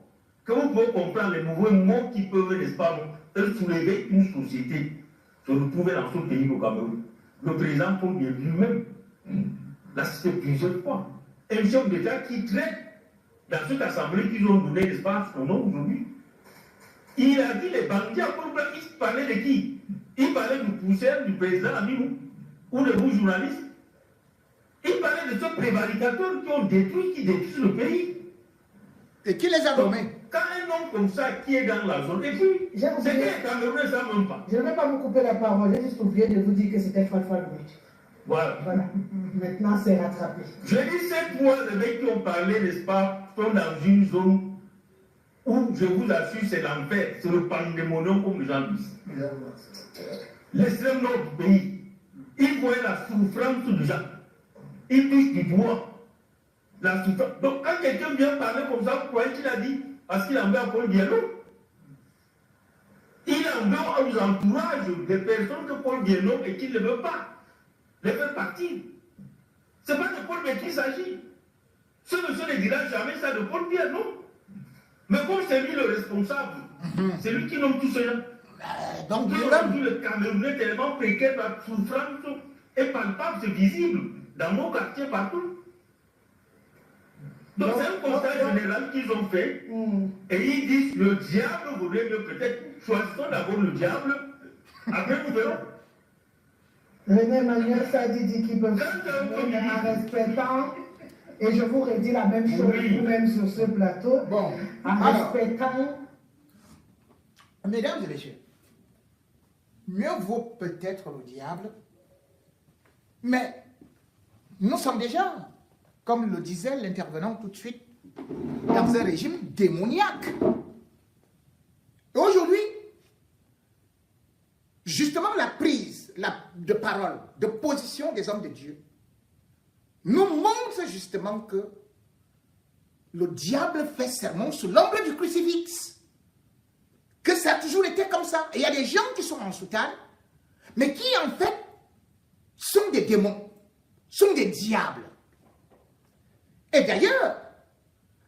que vous pouvez comprendre, les nouveaux mots qui peuvent, n'est-ce pas, soulever une société, se retrouver dans ce pays, au Cameroun. Le président Paul Biya lui-même l'a cité plusieurs fois. Un chef d'État qui traite dans cette assemblée qu'ils ont donné, n'est-ce pas, son nom aujourd'hui. Il a dit les bandits à Paul Biya, il parlait de qui? Il parlait du poussière du président Aminou ou de vous journalistes. Il parlait de ceux prévaricateurs qui ont détruit, qui détruisent le pays. Et qui les a nommés? Quand un homme comme ça qui est dans la zone, et puis, c'est que les Camerounais ne savent même pas. Je ne vais pas vous couper la parole, j'ai juste oublié de vous dire que c'était Falfal But. Voilà. Maintenant, c'est rattrapé. Je dis, ces trois mecs qui ont parlé, n'est-ce pas, sont dans une zone où, je vous assure, c'est l'enfer, c'est le pandémonium, comme les gens disent. L'extrême nord du pays, ils voient la souffrance des gens. Ils touchent du doigt la souffrance. Donc, quand quelqu'un vient parler comme ça, vous croyez qu'il a dit parce qu'il en veut à Paul Biya? Il en veut aux entourages des personnes que Paul Biya et qu'il ne veut pas les faire partir. Ce n'est pas de Paul Biya qu'il s'agit. Ce monsieur ne dira jamais ça de Paul Biya, non. Mais comme c'est lui le responsable, c'est lui qui nomme tous ces gens. Donc, le Camerounais tellement précaire, la souffrance est palpable, c'est visible dans nos quartiers partout. Donc c'est un constat général qu'ils ont fait, et ils disent le diable vaudrait mieux peut-être, choisissons d'abord le diable, après nous verrons. René Emmanuel Sadi dit qu'ils peuvent en respectant, et je vous redis la même chose vous-même sur ce plateau, en respectant. Mesdames et messieurs, mieux vaut peut-être le diable, mais nous sommes déjà, comme le disait l'intervenant tout de suite, dans un régime démoniaque. Et aujourd'hui, justement la prise de parole, de position des hommes de Dieu, nous montre justement que le diable fait sermon sous l'ombre du crucifix. Que ça a toujours été comme ça. Et il y a des gens qui sont en soutane, mais qui en fait sont des démons, sont des diables. Et d'ailleurs,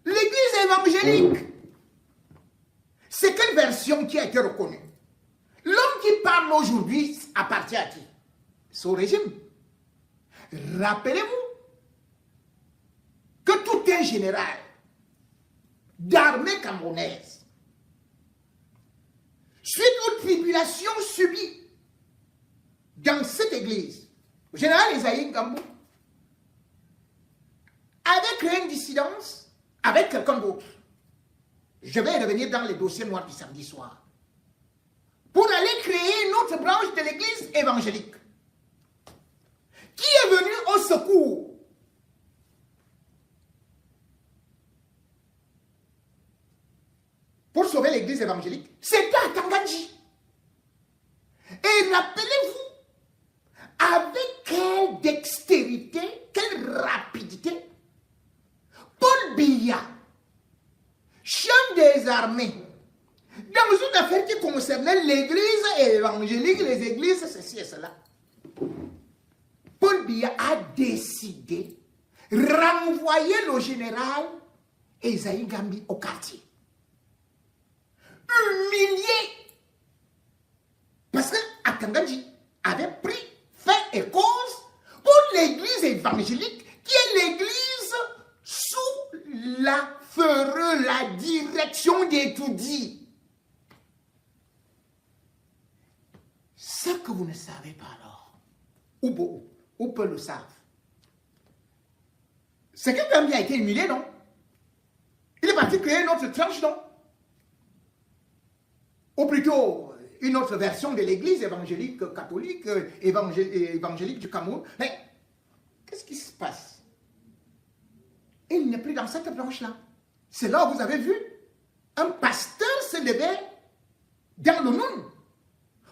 l'église évangélique, c'est quelle version qui a été reconnue? L'homme qui parle aujourd'hui appartient à qui? C'est au régime. Rappelez-vous que tout un général d'armée camerounaise, suite aux tribulations subies dans cette église, le général Esaïe Ngambou avait créé une dissidence avec quelqu'un d'autre. Je vais revenir dans les dossiers noirs du samedi soir. Pour aller créer une autre branche de l'église évangélique qui est venue au secours sauver l'église évangélique, c'était à Tangandji. Et rappelez-vous, avec quelle dextérité, quelle rapidité, Paul Biya, chef des armées, dans une affaire qui concernait l'église évangélique, les églises, ceci et cela, Paul Biya a décidé de renvoyer le général Esaïe Gambi au quartier. Humilié. Parce que Tangandji avait pris fin et cause pour l'église évangélique qui est l'église sous la direction des Toudis. Ce que vous ne savez pas alors, ou peu le savent, c'est que Gambi a été humilié, non? Il est parti créer une autre tranche, non? Ou plutôt une autre version de l'église évangélique catholique, évangélique du Cameroun. Mais qu'est-ce qui se passe? Il n'est plus dans cette branche-là. C'est là où vous avez vu un pasteur se lever dans le monde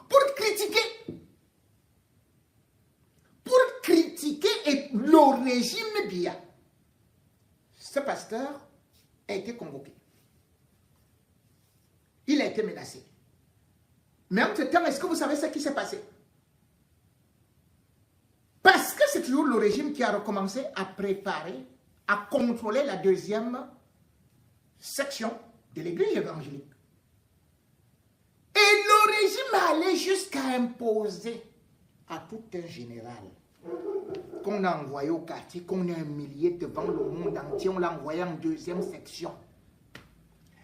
pour critiquer le régime Biya. Ce pasteur a été convoqué. Il a été menacé. Mais en ce temps, est-ce que vous savez ce qui s'est passé? Parce que c'est toujours le régime qui a recommencé à préparer, à contrôler la deuxième section de l'église évangélique. Et le régime allait jusqu'à imposer à tout un général qu'on a envoyé au quartier, qu'on a humilié devant le monde entier, on l'a envoyé en deuxième section.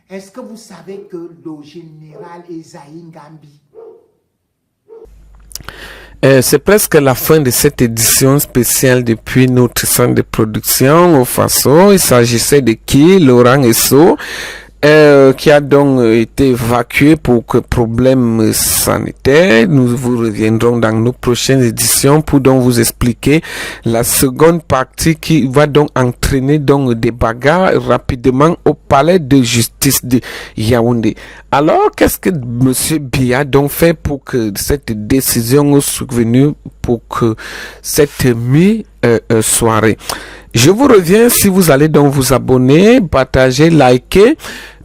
Est-ce que vous savez que le général Esaïe Gambi... C'est presque la fin de cette édition spéciale depuis notre centre de production au Faso. Il s'agissait de qui? Laurent Esso, qui a donc été évacué pour problèmes sanitaires. Nous vous reviendrons dans nos prochaines éditions pour donc vous expliquer la seconde partie qui va donc entraîner donc des bagarres rapidement au palais de justice de Yaoundé. Alors, qu'est-ce que M. Biya donc fait pour que cette décision soit survenue pour que cette mi-soirée? Je vous reviens si vous allez donc vous abonner, partager, liker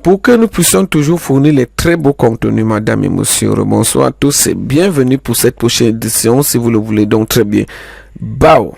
pour que nous puissions toujours fournir les très beaux contenus, madame et monsieur. Bonsoir à tous et bienvenue pour cette prochaine édition si vous le voulez donc très bien. Bao!